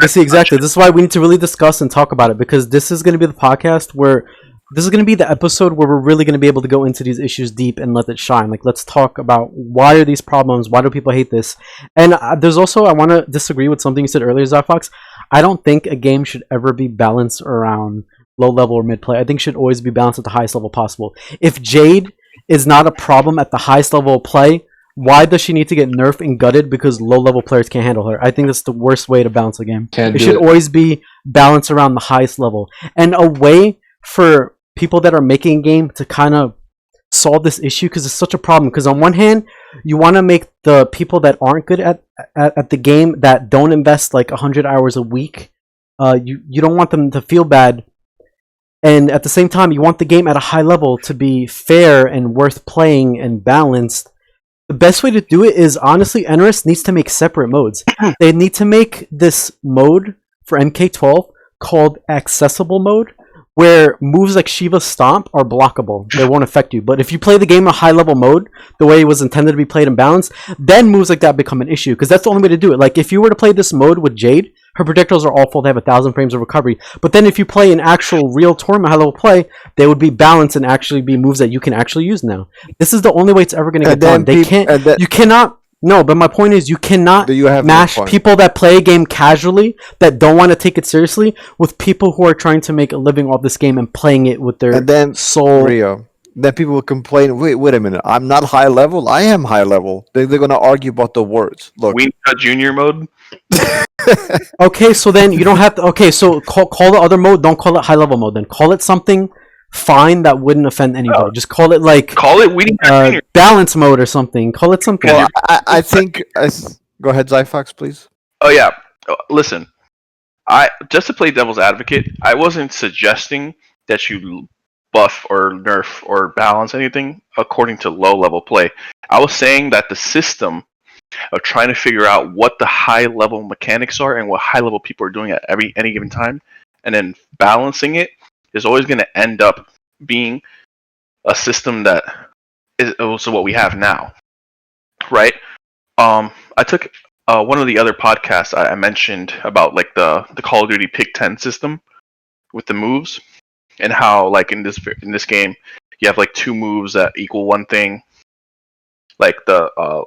See, exactly. This is why we need to really discuss and talk about it, because this is going to be the podcast where this is going to be the episode where we're really going to be able to go into these issues deep and let it shine. Like, let's talk about why are these problems? Why do people hate this? And there's also, I want to disagree with something you said earlier, Zyphox. I don't think a game should ever be balanced around low level or mid play. I think it should always be balanced at the highest level possible. If Jade is not a problem at the highest level of play, why does she need to get nerfed and gutted because low-level players can't handle her? I think that's the worst way to balance a game. It should always be balanced around the highest level. And a way for people that are making a game to kind of solve this issue, because it's such a problem. Because on one hand, you want to make the people that aren't good at the game, that don't invest like 100 hours a week, you don't want them to feel bad. And at the same time, you want the game at a high level to be fair and worth playing and balanced. The best way to do it is, honestly, NRS needs to make separate modes. They need to make this mode for MK12 called accessible mode, where moves like Sheeva Stomp are blockable. They won't affect you. But if you play the game in a high-level mode, the way it was intended to be played and balanced, then moves like that become an issue, because that's the only way to do it. Like, if you were to play this mode with Jade, her projectiles are awful. They have 1,000 frames of recovery. But then if you play an actual real tournament high-level play, they would be balanced and actually be moves that you can actually use now. This is the only way it's ever going to get done. You cannot... No, but my point is, you cannot mash people that play a game casually, that don't want to take it seriously, with people who are trying to make a living off this game and playing it with their soul. Rio. Then people will complain, wait a minute, I'm not high level? I am high level. They're going to argue about the words. Look. We got junior mode? Okay, so then you don't have to... Okay, so call the other mode, don't call it high level mode then. Call it something fine that wouldn't offend anybody. Oh. Just call it like... Call it Weeding Junior. Balance mode or something. Call it something. Well, I think... Go ahead, Zyphox, please. Oh, yeah. Listen. Just to play devil's advocate, I wasn't suggesting that you buff or nerf or balance anything according to low-level play. I was saying that the system of trying to figure out what the high-level mechanics are and what high-level people are doing at any given time, and then balancing it, is always going to end up being a system that is also what we have now, right? I took one of the other podcasts I mentioned about like the Call of Duty Pick 10 system with the moves, and how like in this game you have like two moves that equal one thing. Like the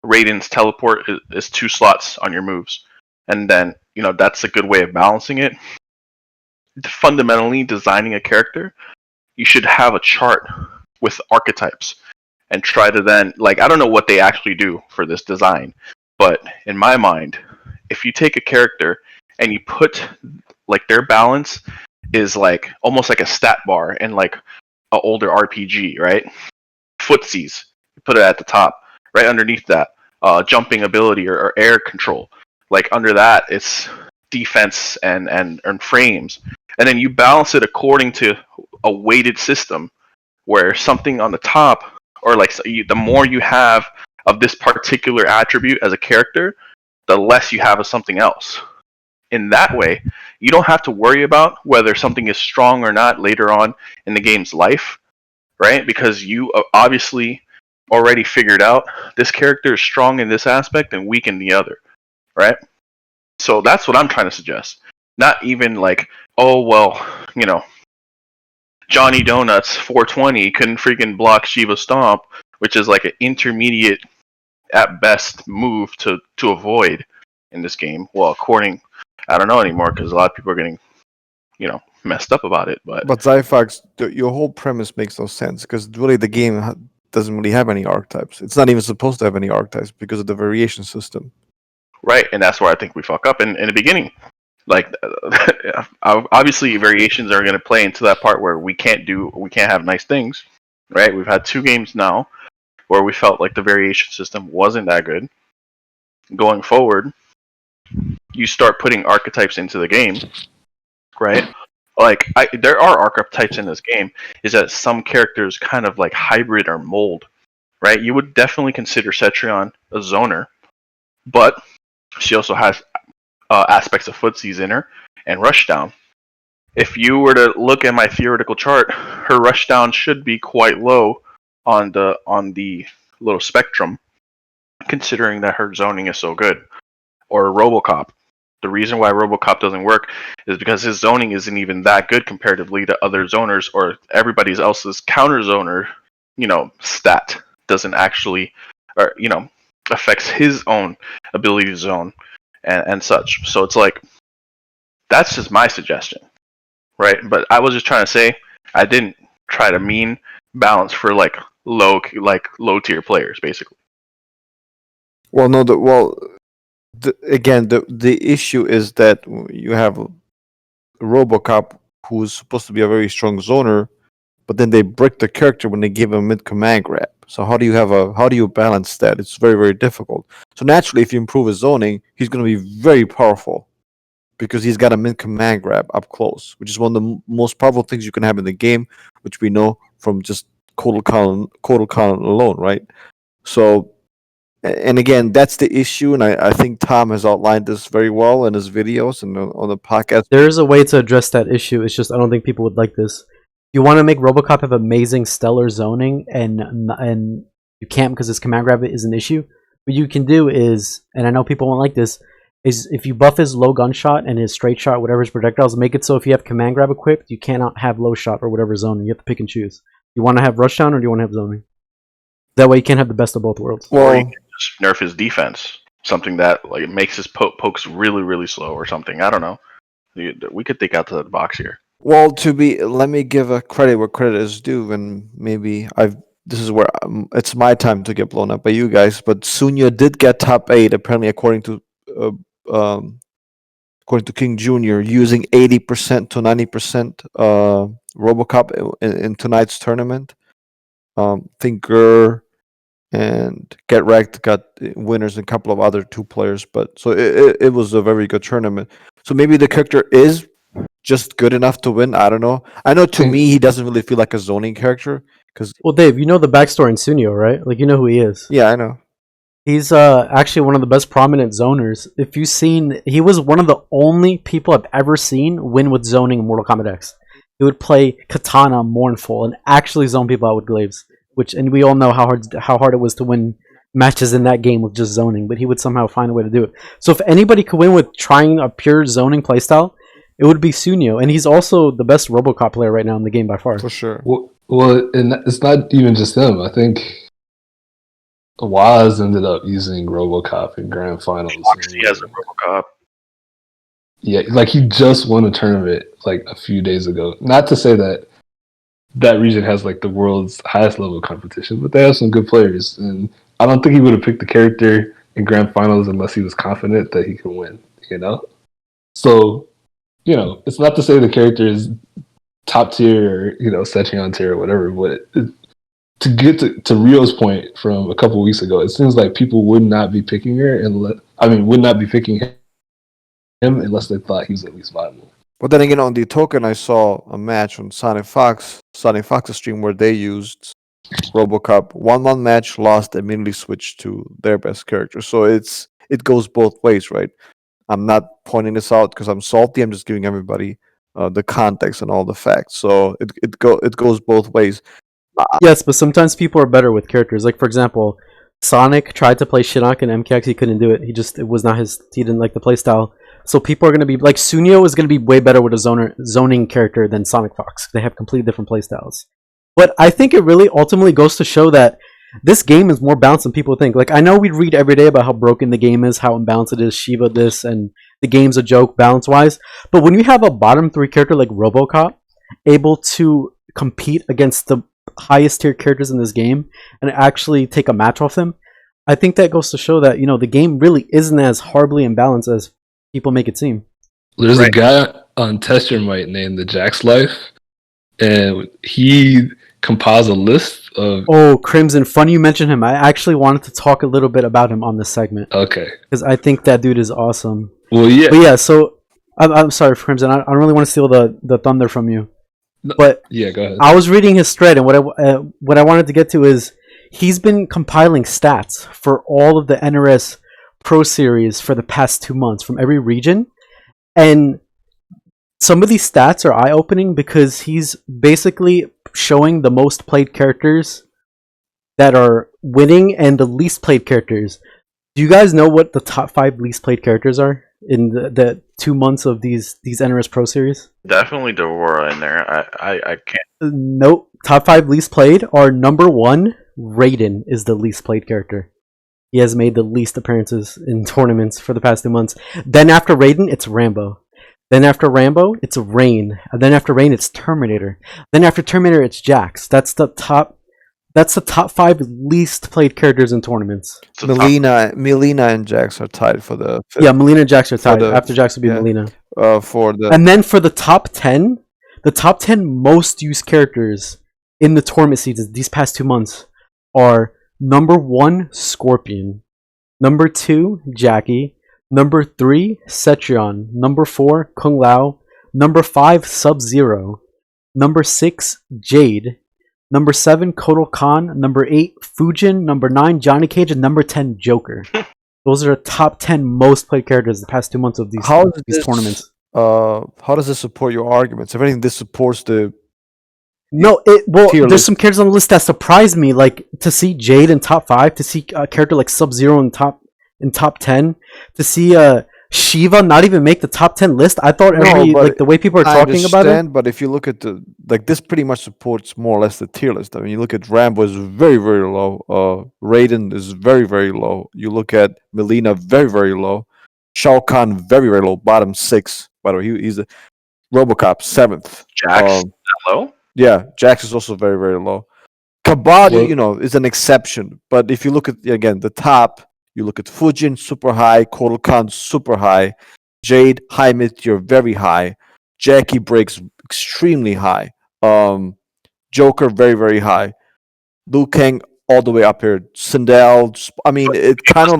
Raiden's teleport is 2 slots on your moves, and then that's a good way of balancing it. Fundamentally designing a character, you should have a chart with archetypes and try to then, like, I don't know what they actually do for this design, but in my mind, if you take a character and you put like their balance is like almost like a stat bar in like an older RPG, right? Footsies, you put it at the top. Right underneath that, jumping ability or air control. Like under that, it's defense and frames. And then you balance it according to a weighted system, where something on the top, or like the more you have of this particular attribute as a character, the less you have of something else in that way, you don't have to worry about whether something is strong or not later on in the game's life, right? Because you obviously already figured out this character is strong in this aspect and weak in the other, right? So that's what I'm trying to suggest. Not even like, oh, well, you know, Johnny Donuts 420 couldn't freaking block Sheeva Stomp, which is like an intermediate at best move to avoid in this game. Well, according, I don't know anymore because a lot of people are getting, you know, messed up about it. But Zyphox, your whole premise makes no sense because really the game doesn't really have any archetypes. It's not even supposed to have any archetypes because of the variation system. right, and that's where I think we fuck up in the beginning. Like, obviously, variations are going to play into that part where we can't have nice things, right? We've had 2 games now where we felt like the variation system wasn't that good. Going forward, you start putting archetypes into the game, right? Like, there are archetypes in this game. Is that some characters kind of like hybrid or mold, right? You would definitely consider Cetrion a zoner, but she also has aspects of footsies in her and rushdown. If you were to look at my theoretical chart, her rushdown should be quite low on the little spectrum, considering that her zoning is so good. Or RoboCop. The reason why RoboCop doesn't work is because his zoning isn't even that good comparatively to other zoners or everybody else's counter zoner, you know, stat doesn't actually, or you know, affects his own ability to zone and such. So it's like, that's just my suggestion, right? But I was just trying to say, I didn't try to mean balance for like low tier players, basically. Well, no, again, the issue is that you have RoboCop, who's supposed to be a very strong zoner, but then they brick the character when they give him mid command grab. So how do you balance that? It's very, very difficult. So naturally, if you improve his zoning, he's going to be very powerful because he's got a mid command grab up close, which is one of the most powerful things you can have in the game, which we know from just Kotal Khan alone, right? So, and again, that's the issue, and I think Tom has outlined this very well in his videos and on the podcast. There is a way to address that issue. It's just I don't think people would like this. You want to make RoboCop have amazing stellar zoning, and you can't because his command grab is an issue. What you can do is, and I know people won't like this, is if you buff his low gunshot and his straight shot, whatever his projectiles, make it so if you have command grab equipped, you cannot have low shot or whatever zoning. You have to pick and choose. You want to have rushdown or do you want to have zoning? That way you can't have the best of both worlds. Or Well, you can just nerf his defense, something that like makes his pokes really, really slow or something. I don't know. We could think out the box here. well, let me give a credit where credit is due, and maybe this is where it's my time to get blown up by you guys. But Sunya did get top 8, apparently, uh, um, according to King Jr., using 80% to 90% RoboCop in tonight's tournament. Thinker and Get Wrecked got winners and a couple of other 2 players, but so it was a very good tournament. So maybe the character is just good enough to win. I don't know. I know to me he doesn't really feel like a zoning character because Well, Dave, you know the backstory in Sunio, right? Like you know who he is. yeah, I know. He's actually one of the best prominent zoners. If you've seen, he was one of the only people I've ever seen win with zoning in Mortal Kombat X. He would play Katana Mournful and actually zone people out with glaives, and we all know how hard it was to win matches in that game with just zoning, but he would somehow find a way to do it. So if anybody could win with trying a pure zoning playstyle, it would be Sunio, and he's also the best RoboCop player right now in the game by far. For sure. Well, and it's not even just him. I think Waz ended up using RoboCop in grand finals. Foxy has a RoboCop. Yeah, like he just won a tournament like a few days ago. Not to say that that region has like the world's highest level of competition, but they have some good players, and I don't think he would have picked the character in grand finals unless he was confident that he could win. You know, so you know, it's not to say the character is top tier or Sechion tier or whatever, but to get to Rio's point from a couple weeks ago, it seems like people would not be picking her would not be picking him unless they thought he was at least viable. But then again, on the token, I saw a match on Sonic Fox's stream where they used RoboCop. 1-1 match, lost, immediately switched to their best character. So it goes both ways, right? I'm not pointing this out because I'm salty. I'm just giving everybody the context and all the facts. So it goes both ways. Yes, but sometimes people are better with characters. Like for example, Sonic tried to play Shinnok in MKX, he couldn't do it. It was not his. He didn't like the playstyle. So people are gonna be like Sunio is gonna be way better with a zoning character than Sonic Fox. They have completely different playstyles. But I think it really ultimately goes to show that this game is more balanced than people think. Like I know we read every day about how broken the game is, how imbalanced it is, Sheeva this, and the game's a joke balance wise. But when you have a bottom 3 character like RoboCop able to compete against the highest tier characters in this game and actually take a match off them, I think that goes to show that the game really isn't as horribly imbalanced as people make it seem. There's a guy on Test Your Might named the Jack's Life, and he compiles a list of. Oh, Crimson! Funny you mention him. I actually wanted to talk a little bit about him on this segment. Okay. Because I think that dude is awesome. Well, yeah. But yeah, so I'm sorry, Crimson. I don't really want to steal the thunder from you. But yeah, go ahead. I was reading his thread, and what I wanted to get to is he's been compiling stats for all of the NRS Pro Series for the past 2 months from every region, and some of these stats are eye-opening because he's basically showing the most played characters that are winning and the least played characters. Do you guys know what the top 5 least played characters are in the 2 months of these NRS Pro Series? Definitely Devorah in there. I can't. Nope. Top 5 least played are number 1, Raiden is the least played character. He has made the least appearances in tournaments for the past 2 months. Then after Raiden, it's Rambo. Then after Rambo, it's Rain. And then after Rain, it's Terminator. Then after Terminator, it's Jax. That's the top 5 least played characters in tournaments. Melina and Jax are tied for the fifth. Yeah, Melina and Jax are tied. After Jax would be Melina. And then for the top 10 most used characters in the tournament seasons these past 2 months are number 1, Scorpion. Number 2, Jackie. Number 3, Cetrion. Number 4, Kung Lao. Number 5, Sub-Zero. Number 6, Jade. Number 7, Kotal Khan. Number 8, Fujin. Number 9, Johnny Cage. And number 10, Joker. Those are the top 10 most played characters the past 2 months of these tournaments. How does this support your arguments? If anything, this supports the... No, there's some characters on the list that surprised me. Like, to see Jade in top 5, to see a character like Sub-Zero in top 10, to see Sheeva not even make the top 10 list. I thought the way people are talking about it. But if you look at this pretty much supports more or less the tier list. I mean, you look at Rambo is very, very low. Raiden is very, very low. You look at Melina, very, very low. Shao Kahn, very, very low. Bottom 6. By the way, he's a RoboCop 7th. Jax low? Yeah, Jax is also very, very low. Kabaddi, is an exception. But if you look at, again, the top, you look at Fujin, super high. Kotal Khan, super high. Jade, high mid-tier, very high. Jackie breaks extremely high. Joker, very, very high. Liu Kang, all the way up here. Sindel, I mean, it kind of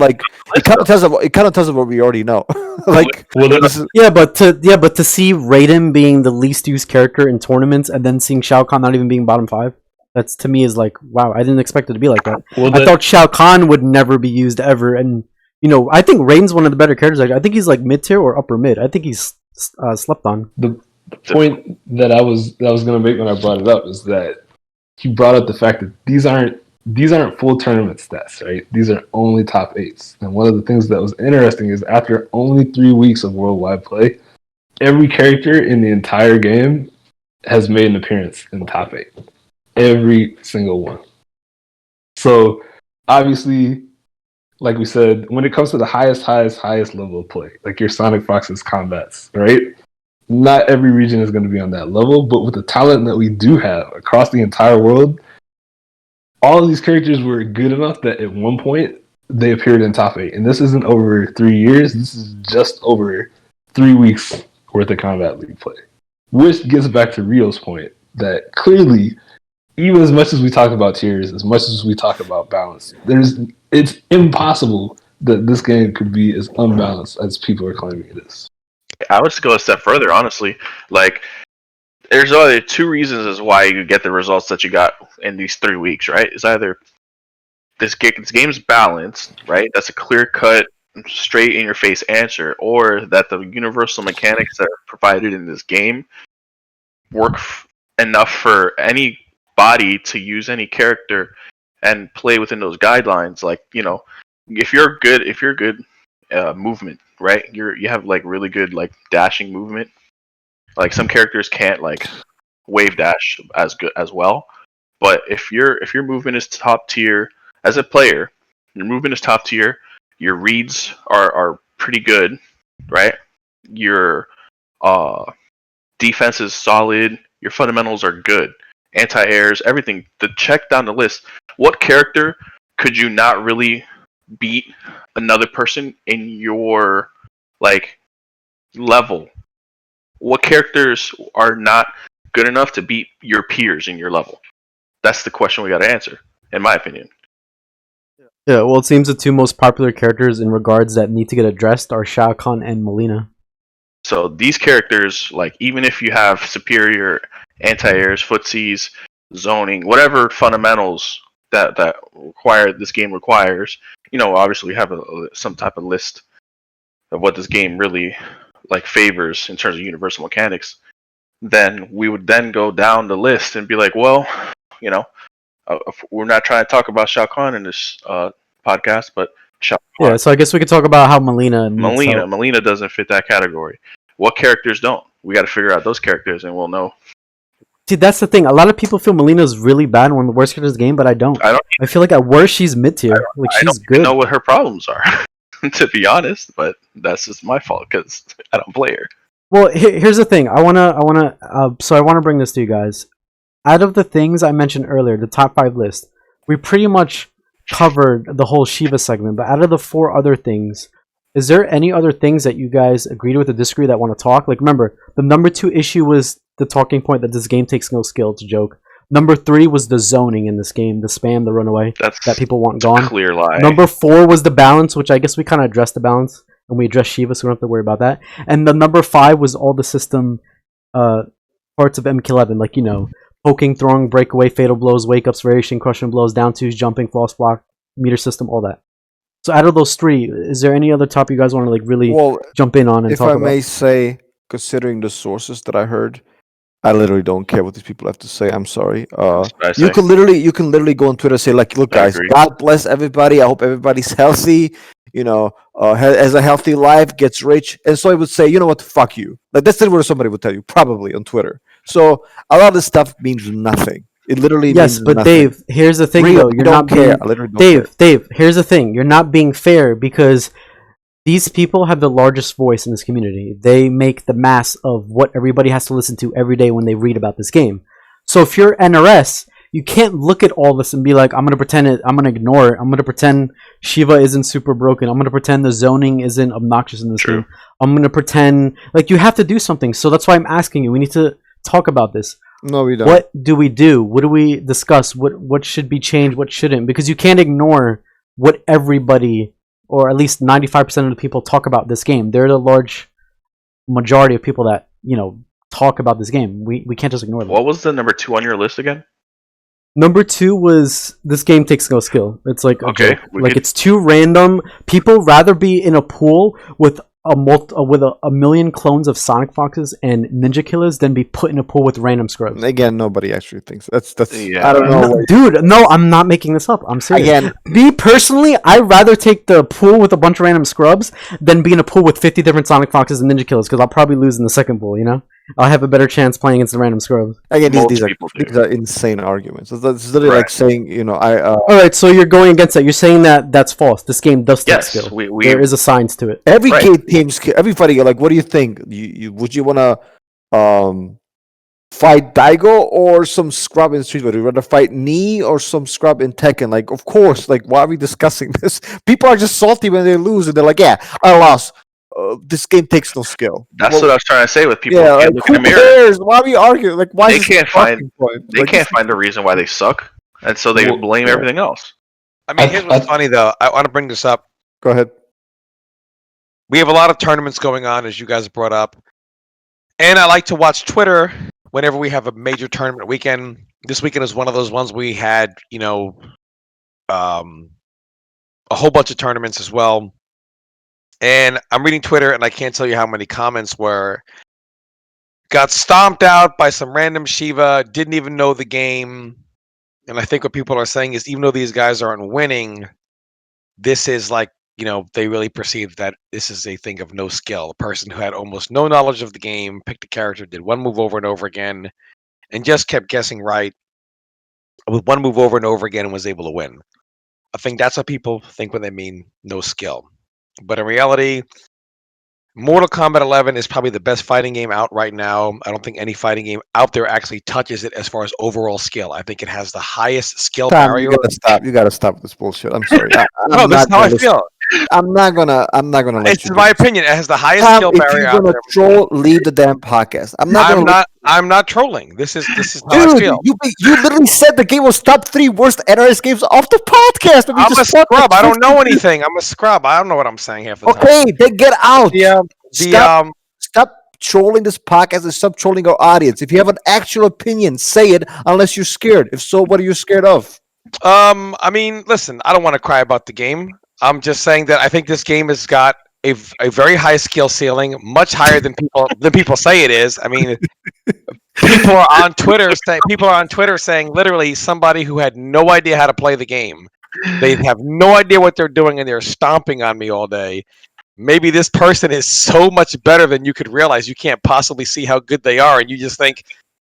tells us what we already know. But to see Raiden being the least used character in tournaments and then seeing Shao Kahn not even being bottom 5, that's to me is like, wow, I didn't expect it to be like that. I thought Shao Kahn would never be used ever, and I think Raiden's one of the better characters. I think he's like mid tier or upper mid. I think he's slept on. The point that I was going to make when I brought it up is that he brought up the fact that these aren't full tournament stats, right? These are only top 8s. And one of the things that was interesting is after only 3 weeks of worldwide play, every character in the entire game has made an appearance in the top 8. Every single one. So obviously, like we said, when it comes to the highest level of play, like your Sonic Fox's combats, right? Not every region is going to be on that level, but with the talent that we do have across the entire world, all of these characters were good enough that at one point they appeared in top 8. And this isn't over 3 years. This is just over 3 weeks worth of Combat League play. Which gets back to Rio's point that clearly, even as much as we talk about tiers, as much as we talk about balance, it's impossible that this game could be as unbalanced as people are claiming it is. I would just go a step further, honestly. Like, there's only 2 reasons as why you get the results that you got in these 3 weeks, right? It's either this game's balanced, right? That's a clear-cut straight in your face answer, or that the universal mechanics that are provided in this game work enough for anybody to use any character and play within those guidelines. Like, if you're good movement, right? You have like really good like dashing movement. Like some characters can't like wave dash as good as well. But if your movement is top tier as a player, your movement is top tier, your reads are pretty good, right? Your defense is solid, your fundamentals are good, anti-airs, everything. The check down the list. What character could you not really beat another person in your like level? What characters are not good enough to beat your peers in your level? That's the question we got to answer, in my opinion. Yeah, well, it seems the two most popular characters in regards that need to get addressed are Shao Kahn and Melina. So these characters, like, even if you have superior anti-airs, footsies, zoning, whatever fundamentals that this game requires, obviously we have some type of list of what this game really like favors in terms of universal mechanics. Then we would then go down the list and be like, well, we're not trying to talk about Shao Kahn in this podcast, but Shao Kahn. Yeah, so I guess we could talk about how Melina doesn't fit that category. What characters don't? We got to figure out those characters, and we'll know. See, that's the thing. A lot of people feel Melina's really bad, one of the worst characters in the game, but I don't. I feel like at worst she's mid tier. Like she's don't good. Know what her problems are, to be honest. But that's just my fault because I don't play her. Well, here's the thing. I wanna bring this to you guys. Out of the things I mentioned earlier, the top 5 list, we pretty much covered the whole Sheeva segment. But out of the 4 other things, is there any other things that you guys agreed with or disagree that want to talk? Like, remember, the number 2 issue was the talking point that this game takes no skill. It's a joke. Number 3 was the zoning in this game, the spam, the runaway that people want gone. Clear lie. Number 4 was the balance, which I guess we kind of addressed the balance, and we addressed Sheeva, so we don't have to worry about that. And the number 5 was all the system parts of MK11, like, poking, throwing, breakaway, fatal blows, wake ups, variation, crushing blows, down twos, jumping, floss block, meter system, all that. So out of those 3, is there any other topic you guys want to like really jump in on and talk about? If I may say, considering the sources that I heard, I literally don't care what these people have to say. I'm sorry. You can literally go on Twitter and say, like, look, guys, God bless everybody. I hope everybody's healthy. Has a healthy life, gets rich. And so I would say, you know what, fuck you. Like, that's what somebody would tell you, probably on Twitter. So a lot of this stuff means nothing. It literally means but nothing. Dave, here's the thing, though. You're not being Dave. Here's the thing. You're not being fair because these people have the largest voice in this community. They make the mass of what everybody has to listen to every day when they read about this game. So if you're NRS, you can't look at all this and be like, I'm going to pretend it, I'm going to ignore it, I'm going to pretend Sheeva isn't super broken, I'm going to pretend the zoning isn't obnoxious in this game, I'm going to pretend, like, you have to do something. So that's why I'm asking you, we need to talk about this. No, we don't. What do we do? What do we discuss? What should be changed? What shouldn't? Because you can't ignore what everybody, or at least 95% of the people, talk about this game. They're the large majority of people that talk about this game. We can't just ignore them. What was the number 2 on your list again? Number 2 was this game takes no skill. It's like it's too random. People rather be in a pool with a million clones of Sonic Foxes and Ninja Killers than be put in a pool with random scrubs. Again, nobody actually thinks that's. I don't know, dude. No, I'm not making this up. I'm serious. Again, me personally, I'd rather take the pool with a bunch of random scrubs than be in a pool with 50 different Sonic Foxes and Ninja Killers because I'll probably lose in the second pool. I'll have a better chance playing against the random scrubs. Again, these are insane arguments. It's literally like saying, All right, so you're going against that. You're saying that that's false. This game does take skill. There is a science to it. Every game, everybody, like, what do you think? Would you want to fight Daigo or some scrub in Street Fighter? Would you rather fight Nii or some scrub in Tekken? Like, of course. Like, why are we discussing this? People are just salty when they lose, and they're like, "Yeah, I lost. This game takes no skill." That's what I was trying to say with people. Yeah, look in the mirror. Why are we arguing? Like, why they can't find the reason why they suck, and so they blame everything else. I mean, here's what's funny though. I want to bring this up. Go ahead. We have a lot of tournaments going on, as you guys brought up, and I like to watch Twitter whenever we have a major tournament weekend. This weekend is one of those ones we had, a whole bunch of tournaments as well. And I'm reading Twitter, and I can't tell you how many comments were got stomped out by some random sheeva, didn't even know the game. And I think what people are saying is, even though these guys aren't winning, this is like, they really perceive that this is a thing of no skill. A person who had almost no knowledge of the game, picked a character, did one move over and over again, and just kept guessing right with one move over and over again and was able to win. I think that's what people think when they mean no skill. But in reality, Mortal Kombat 11 is probably the best fighting game out right now. I don't think any fighting game out there actually touches it as far as overall skill. I think it has the highest skill Tom, barrier. you gotta stop this bullshit. I'm sorry. No, this is how I feel. I'm not gonna let It's you do my this. opinion. It has the highest Tom, skill if barrier you're out gonna there. troll, leave the damn podcast. I'm not trolling. This is how I Dude, feel. you literally said the game was top 3 worst NRS games off the podcast. I'm a scrub. I don't know anything. I'm a scrub. I don't know what I'm saying half the time. Okay, then get out. The Stop trolling this podcast and stop trolling our audience. If you have an actual opinion, say it. Unless you're scared. If so, what are you scared of? I mean, listen. I don't want to cry about the game. I'm just saying that I think this game has got a very high skill ceiling, much higher than people say it is. I mean, people are on Twitter saying literally somebody who had no idea how to play the game. They have no idea what they're doing, and they're stomping on me all day. Maybe this person is so much better than you could realize. You can't possibly see how good they are, and you just think,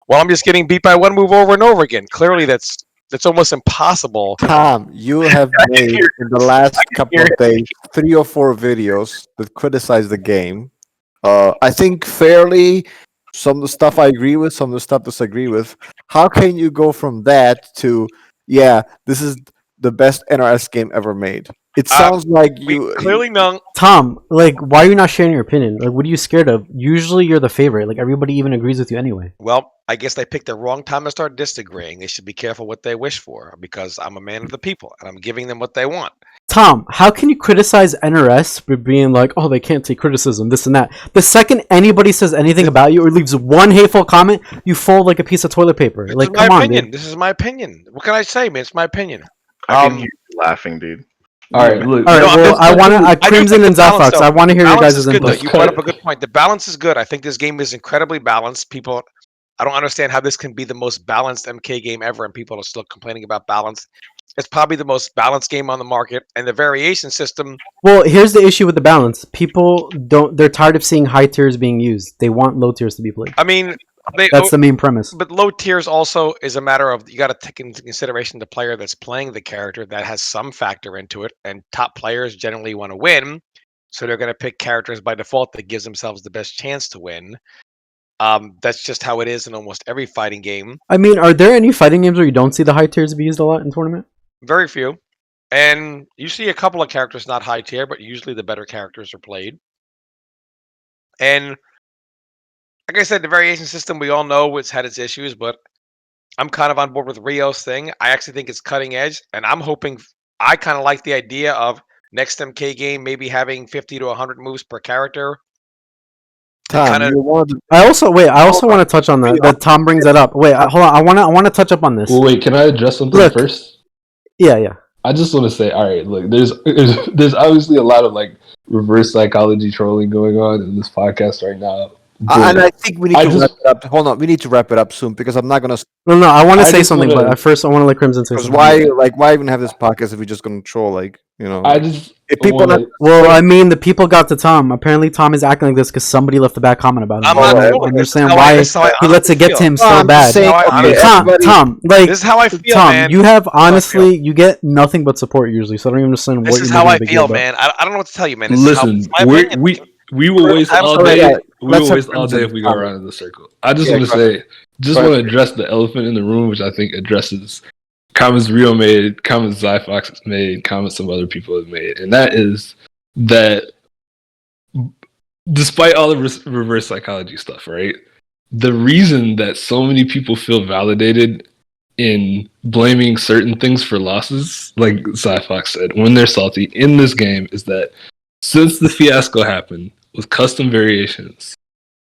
well, I'm just getting beat by one move over and over again. Clearly, that's almost impossible. Tom, you have made in the last couple of days 3 or 4 videos that criticize the game. I think fairly. Some of the stuff I agree with, some of the stuff I disagree with. How can you go from that to, yeah, this is the best NRS game ever made? It sounds like you clearly know. Tom, like, why are you not sharing your opinion? Like, what are you scared of? Usually you're the favorite. Like, everybody even agrees with you anyway. Well, I guess they picked the wrong time to start disagreeing. They should be careful what they wish for, because I'm a man of the people, and I'm giving them what they want. Tom, how can you criticize NRS for being like, oh, they can't take criticism, this and that? The second anybody says anything about you or leaves one hateful comment, you fold like a piece of toilet paper. Like, come on, dude. This is my opinion. What can I say, man? It's my opinion. I can hear you laughing, dude. All right, look. All right, well, I want to Crimson and Zyphox. I want to hear your guys' input. You brought up a good point. The balance is good. I think this game is incredibly balanced. I don't understand how this can be the most balanced MK game ever, and people are still complaining about balance. It's probably the most balanced game on the market, and the variation system. Well, here's the issue with the balance. People they're tired of seeing high tiers being used. They want low tiers to be played. I mean, that's the main premise. But low tiers also is a matter of, you got to take into consideration the player that's playing the character. That has some factor into it, and top players generally want to win, so they're going to pick characters by default that gives themselves the best chance to win. That's just how it is in almost every fighting game. I mean, are there any fighting games where you don't see the high tiers be used a lot in tournament? Very few. And you see a couple of characters not high tier, but usually the better characters are played. And like I said, the variation system, we all know it's had its issues, but I'm kind of on board with Rio's thing. I actually think it's cutting edge, and I'm hoping, I kind of like the idea of next MK game maybe having 50 to 100 moves per character. Tom, I also want to touch on that. Tom brings that up. Wait, hold on. I want to touch up on this. Well, wait, can I address something first? Yeah. I just want to say, all right, look, there's obviously a lot of like reverse psychology trolling going on in this podcast right now. And I think we need to wrap it up. Hold on, we need to wrap it up soon because I'm not gonna. No, I want to say something, but at first I want to let Crimson say something. Why even have this podcast if we're just gonna troll? Like, if people. Well, I mean, the people got to Tom. Apparently, Tom is acting like this because somebody left a bad comment about him. I'm not I understand why he lets it get to him so bad. Tom, like, this is how I feel, Tom, man. you have honestly, you get nothing but support usually, so I don't even understand what this is how I feel, man. I don't know what to tell you, man. Listen, we will waste all day. We will waste all day if we go around in the circle. I just want to say, want to address the elephant in the room, which I think addresses comments Rio made, comments Zyphox has made, comments some other people have made, and that is that despite all the reverse psychology stuff, right? The reason that so many people feel validated in blaming certain things for losses, like Zyphox said, when they're salty in this game, is that since the fiasco happened with custom variations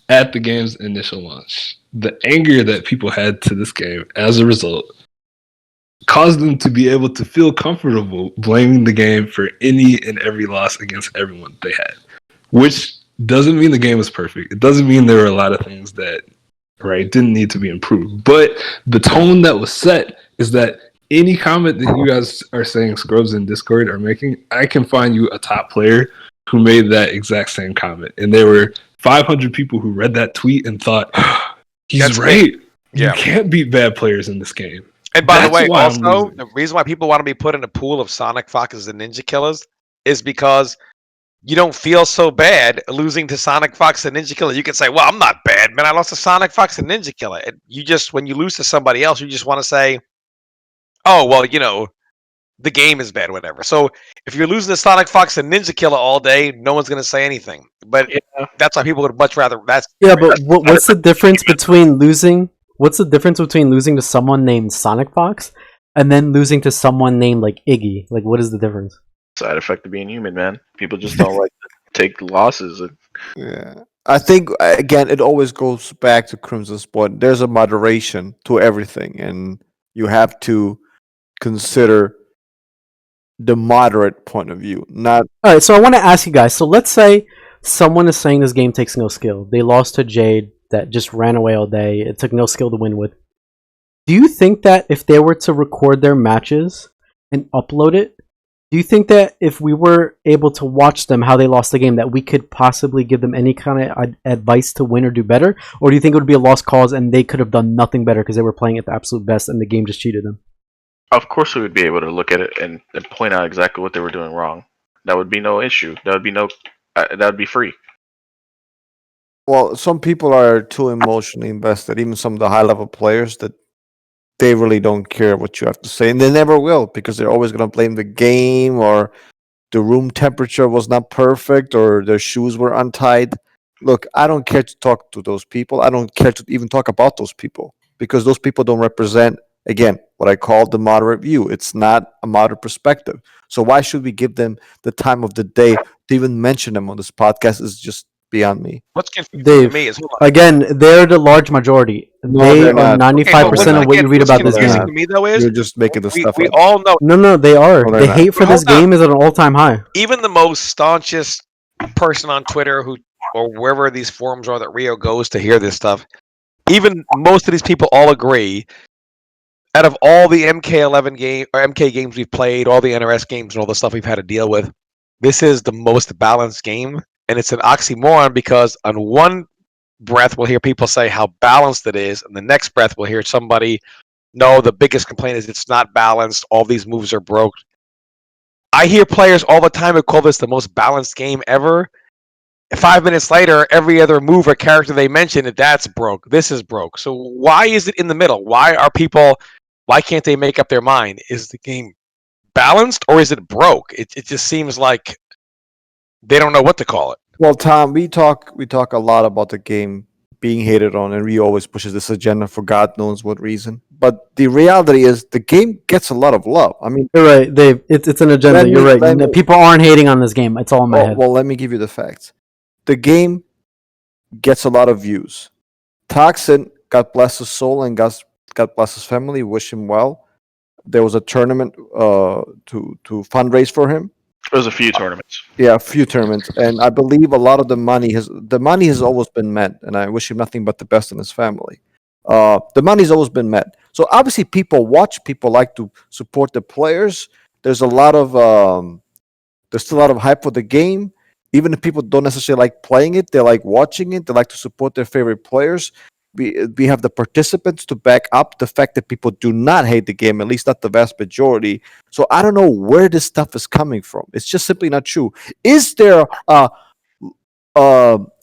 at the game's initial launch, the anger that people had to this game as a result caused them to be able to feel comfortable blaming the game for any and every loss against everyone they had. which doesn't mean the game was perfect. It doesn't mean there were a lot of things that didn't need to be improved. But the tone that was set is that any comment that you guys are saying Scrubs in Discord are making, I can find you a top player who made that exact same comment. And there were 500 people who read that tweet and thought, he's That's right. Yeah. You can't beat bad players in this game. And by the That's way, why I'm also losing. the reason why people want to be put in a pool of Sonic Foxes and Ninja Killers is because you don't feel so bad losing to Sonic Fox and Ninja Killer. You can say, "Well, I'm not bad, man. I lost to Sonic Fox and Ninja Killer." And you just, when you lose to somebody else, you just want to say, "Oh, well, the game is bad, whatever." So if you're losing to Sonic Fox and Ninja Killer all day, no one's gonna say anything. But that's why people would much rather. Yeah, but what's the difference between losing? What's the difference between losing to someone named Sonic Fox and then losing to someone named like Iggy? Like, what is the difference? Side effect of being human, man. People just don't like to take losses. Yeah. I think again it always goes back to Crimson's point. There's a moderation to everything, and you have to consider the moderate point of view, not All right, so I want to ask you guys. So let's say someone is saying this game takes no skill. They lost to Jade that just ran away all day. It took no skill to win with. Do you think that if they were to record their matches and upload it, do you think that if we were able to watch them how they lost the game, that we could possibly give them any kind of advice to win or do better? Or do you think it would be a lost cause and they could have done nothing better because they were playing at the absolute best and the game just cheated them? Of course, we would be able to look at it and point out exactly what they were doing wrong. That would be no issue. That would be that would be free. well, some people are too emotionally invested, even some of the high level players, that they really don't care what you have to say, and they never will, because they're always going to blame the game, or the room temperature was not perfect, or their shoes were untied. Look, I don't care to talk to those people. I don't care to even talk about those people, because those people don't represent, again, what I call the moderate view. It's not a moderate perspective. So why should we give them the time of the day to even mention them on this podcast? Is just beyond me. What's confusing to Dave, me is, hold on. again, they're the large majority. No, They they're are not. 95% of what you read what's about this confusing game. to me though is You're just making this stuff we up. all know No, they are. No, they're The not. hate for this Hold on. game is at an all-time high. even the most staunchest person on Twitter or wherever these forums are that Rio goes to hear this stuff, even most of these people all agree. Out of all the MK11 game or MK games we've played, all the NRS games and all the stuff we've had to deal with, this is the most balanced game, and it's an oxymoron because on one breath we'll hear people say how balanced it is, and the next breath we'll hear somebody, no, the biggest complaint is it's not balanced. All these moves are broke. I hear players all the time who call this the most balanced game ever. 5 minutes later, every other move or character they mention, that's broke. This is broke. So why is it in the middle? Why can't they make up their mind? Is the game balanced or is it broke? It just seems like they don't know what to call it. Well, Tom, we talk a lot about the game being hated on, and Rio always pushes this agenda for God knows what reason. But the reality is, the game gets a lot of love. I mean, You're right, Dave. It's an agenda. You're right. People aren't hating on this game. It's all in my head. well, let me give you the facts. The game gets a lot of views. Toxin, God bless his soul and God bless his family, wish him well. There was a tournament to fundraise for him. There's a few tournaments. Yeah, a few tournaments, and I believe a lot of the money has always been met, and I wish him nothing but the best in his family. The money's always been met. So obviously, people watch. People like to support the players. There's still a lot of hype for the game. Even if people don't necessarily like playing it, they like watching it. They like to support their favorite players. We have the participants to back up the fact that people do not hate the game, at least not the vast majority. So I don't know where this stuff is coming from. It's just simply not true. Is there a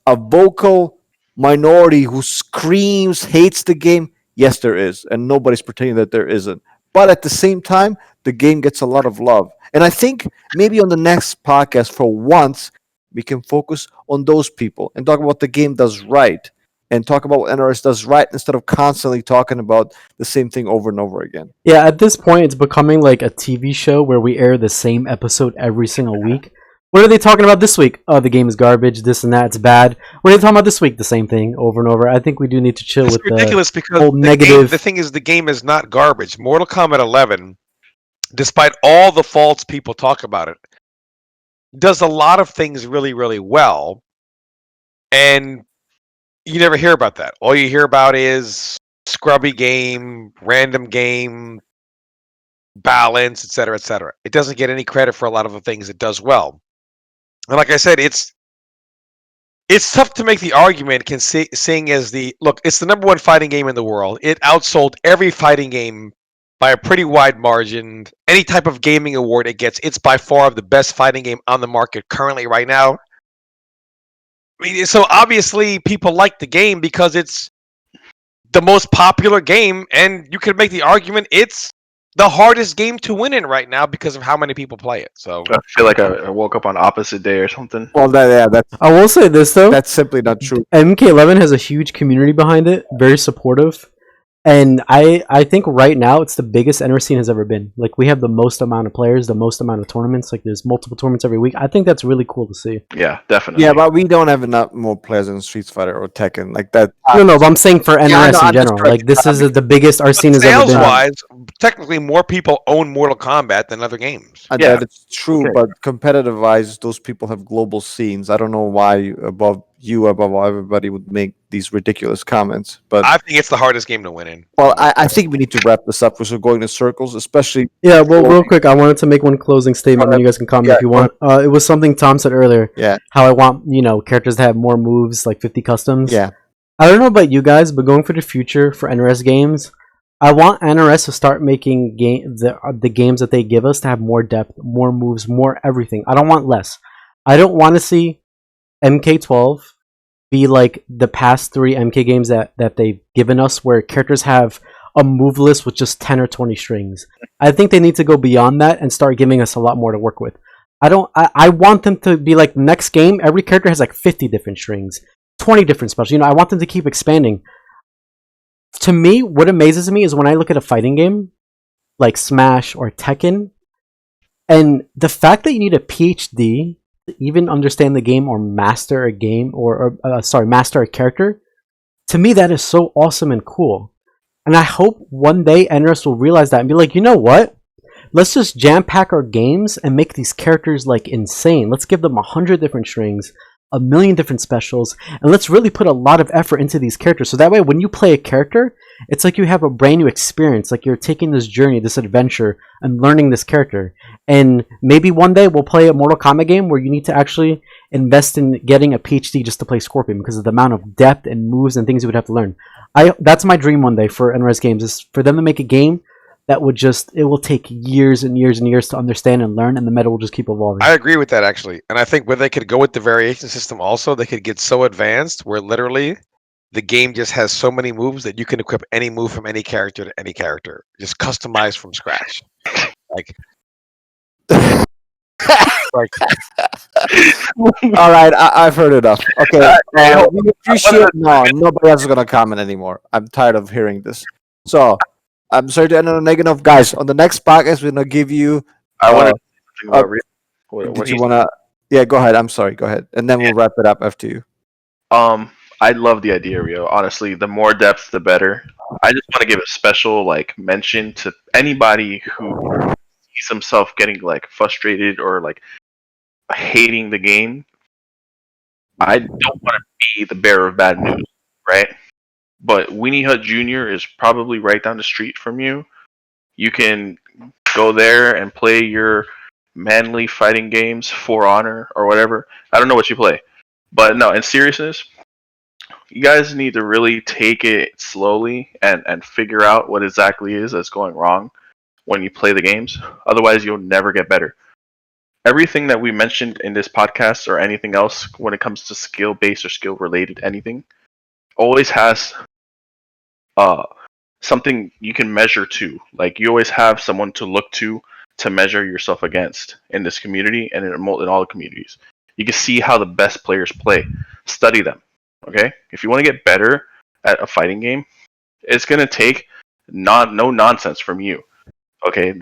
vocal minority who screams, hates the game? Yes, there is, and nobody's pretending that there isn't. But at the same time, the game gets a lot of love. And I think maybe on the next podcast, for once, we can focus on those people and talk about what the game does right, and talk about what NRS does right, instead of constantly talking about the same thing over and over again. Yeah, at this point, it's becoming like a TV show where we air the same episode every single week. What are they talking about this week? Oh, the game is garbage, this and that, it's bad. What are they talking about this week? The same thing over and over. I think we do need to chill It's with ridiculous because whole negative. the thing is, the game is not garbage. Mortal Kombat 11, despite all the faults people talk about it, does a lot of things really, really well, and you never hear about that. All you hear about is scrubby game, random game, balance, etc., etc. It doesn't get any credit for a lot of the things it does well. And like I said, it's tough to make the argument, seeing as it's the number one fighting game in the world. It outsold every fighting game by a pretty wide margin. Any type of gaming award it gets, it's by far the best fighting game on the market currently right now. I mean, so obviously people like the game because it's the most popular game, and you could make the argument it's the hardest game to win in right now because of how many people play it. So I feel like I woke up on opposite day or something. Well, that's I will say this though. that's simply not true. MK11 has a huge community behind it, very supportive. And I think right now it's the biggest NR scene has ever been. Like, we have the most amount of players, the most amount of tournaments. Like, there's multiple tournaments every week. I think that's really cool to see. Yeah, definitely. Yeah, but we don't have enough more players in Street Fighter or Tekken like that. No, but I'm saying for NRS know, in I'm just general. trying Like, to- this is the biggest our scene has ever sales been. wise, technically more people own Mortal Kombat than other games. Yeah. That is true, Okay. but competitive wise, those people have global scenes. I don't know why above everybody would make these ridiculous comments. But I think it's the hardest game to win in. well, I think we need to wrap this up because we're going in circles, especially. Yeah, well, real quick, I wanted to make one closing statement, then you guys can comment Yeah, if you want. It was something Tom said earlier. Yeah. How I want, characters to have more moves, like 50 customs. Yeah. I don't know about you guys, but going for the future for NRS games, I want NRS to start making the games that they give us to have more depth, more moves, more everything. I don't want less. I don't want to see MK12 be like the past 3 MK games that they've given us, where characters have a move list with just 10 or 20 strings. I think they need to go beyond that and start giving us a lot more to work with. I want them to be like, next game, every character has like 50 different strings, 20 different specials. I want them to keep expanding. To me, what amazes me is when I look at a fighting game like Smash or Tekken, and the fact that you need a PhD to even understand the game or master a game master a character, to me that is so awesome and cool. And I hope one day NRS will realize that and be like, you know what? Let's just jam pack our games and make these characters like insane. Let's give them 100 different strings, 1,000,000 different specials, and let's really put a lot of effort into these characters. So that way, when you play a character, it's like you have a brand new experience. Like, you're taking this journey, this adventure, and learning this character. And maybe one day we'll play a Mortal Kombat game where you need to actually invest in getting a PhD just to play Scorpion because of the amount of depth and moves and things you would have to learn. That's my dream one day for NRS games, is for them to make a game that it will take years and years and years to understand and learn, and the meta will just keep evolving. I agree with that, actually. And I think where they could go with the variation system also, they could get so advanced where literally the game just has so many moves that you can equip any move from any character to any character. Just customized from scratch. Like, All right, I've heard enough. Okay, we appreciate. No, nobody else is gonna comment anymore. I'm tired of hearing this. So, I'm sorry to end on a negative, guys. On the next podcast, we're gonna give you. I want to think about Did you wanna? Yeah, go ahead. I'm sorry. Go ahead, and then we'll wrap it up after you. I love the idea, Rio. Honestly, the more depth, the better. I just want to give a special mention to anybody who sees himself getting frustrated or hating the game. I don't want to be the bearer of bad news, right? But Weenie Hut Jr. is probably right down the street from you. You can go there and play your manly fighting games, For Honor or whatever. I don't know what you play. But no, in seriousness, you guys need to really take it slowly and figure out what exactly is that's going wrong when you play the games. Otherwise, you'll never get better. Everything that we mentioned in this podcast or anything else when it comes to skill-based or skill-related anything always has something you can measure to. Like, you always have someone to look to measure yourself against in this community and in all the communities. You can see how the best players play. Study them. Okay? If you want to get better at a fighting game, it's going to take no nonsense from you. Okay?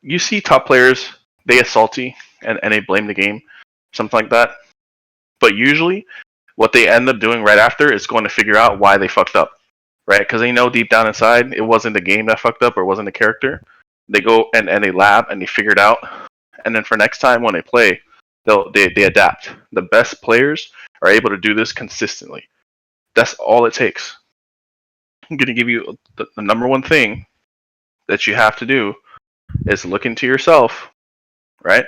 You see top players, they get salty and they blame the game, something like that. But usually, what they end up doing right after is going to figure out why they fucked up. Right? Because they know deep down inside it wasn't the game that fucked up or it wasn't the character. They go and they lab and they figure it out. And then for next time when they play, They adapt. The best players are able to do this consistently. That's all it takes. I'm going to give you the number one thing that you have to do is look into yourself, right?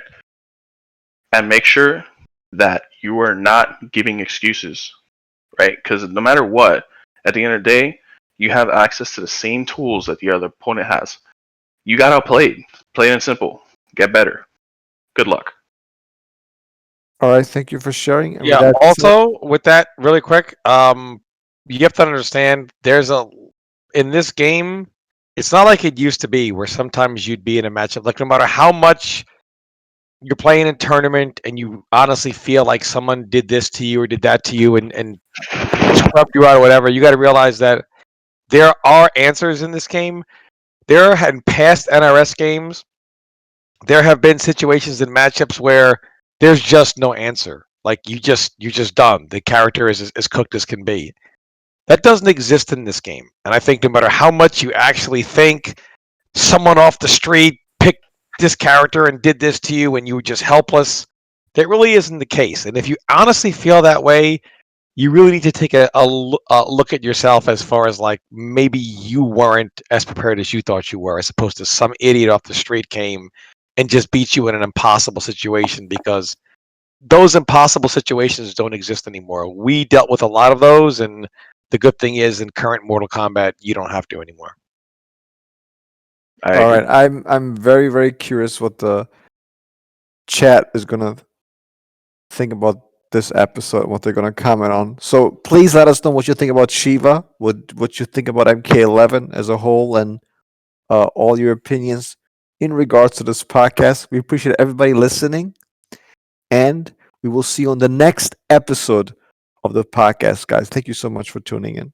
And make sure that you are not giving excuses, right? Because no matter what, at the end of the day, you have access to the same tools that the other opponent has. You got outplayed. Plain and simple. Get better. Good luck. All right, thank you for sharing. And with Yeah. that said- Also, with that, really quick, you have to understand in this game, it's not like it used to be where sometimes you'd be in a matchup, like no matter how much you're playing in tournament and you honestly feel like someone did this to you or did that to you and scrubbed you out or whatever, you got to realize that there are answers in this game. There had past NRS games, there have been situations in matchups where there's just no answer. Like you're just done. The character is as cooked as can be. That doesn't exist in this game. And I think no matter how much you actually think someone off the street picked this character and did this to you and you were just helpless, that really isn't the case. And if you honestly feel that way, you really need to take a look at yourself as far as like maybe you weren't as prepared as you thought you were, as opposed to some idiot off the street came and just beat you in an impossible situation, because those impossible situations don't exist anymore. We dealt with a lot of those, and the good thing is in current Mortal Kombat, you don't have to anymore. I all agree. right, I'm very very curious what the chat is gonna think about this episode, what they're gonna comment on. So please let us know what you think about Shiva, what you think about MK11 as a whole, and all your opinions in regards to this podcast. We appreciate everybody listening, and we will see you on the next episode of the podcast, guys. Thank you so much for tuning in.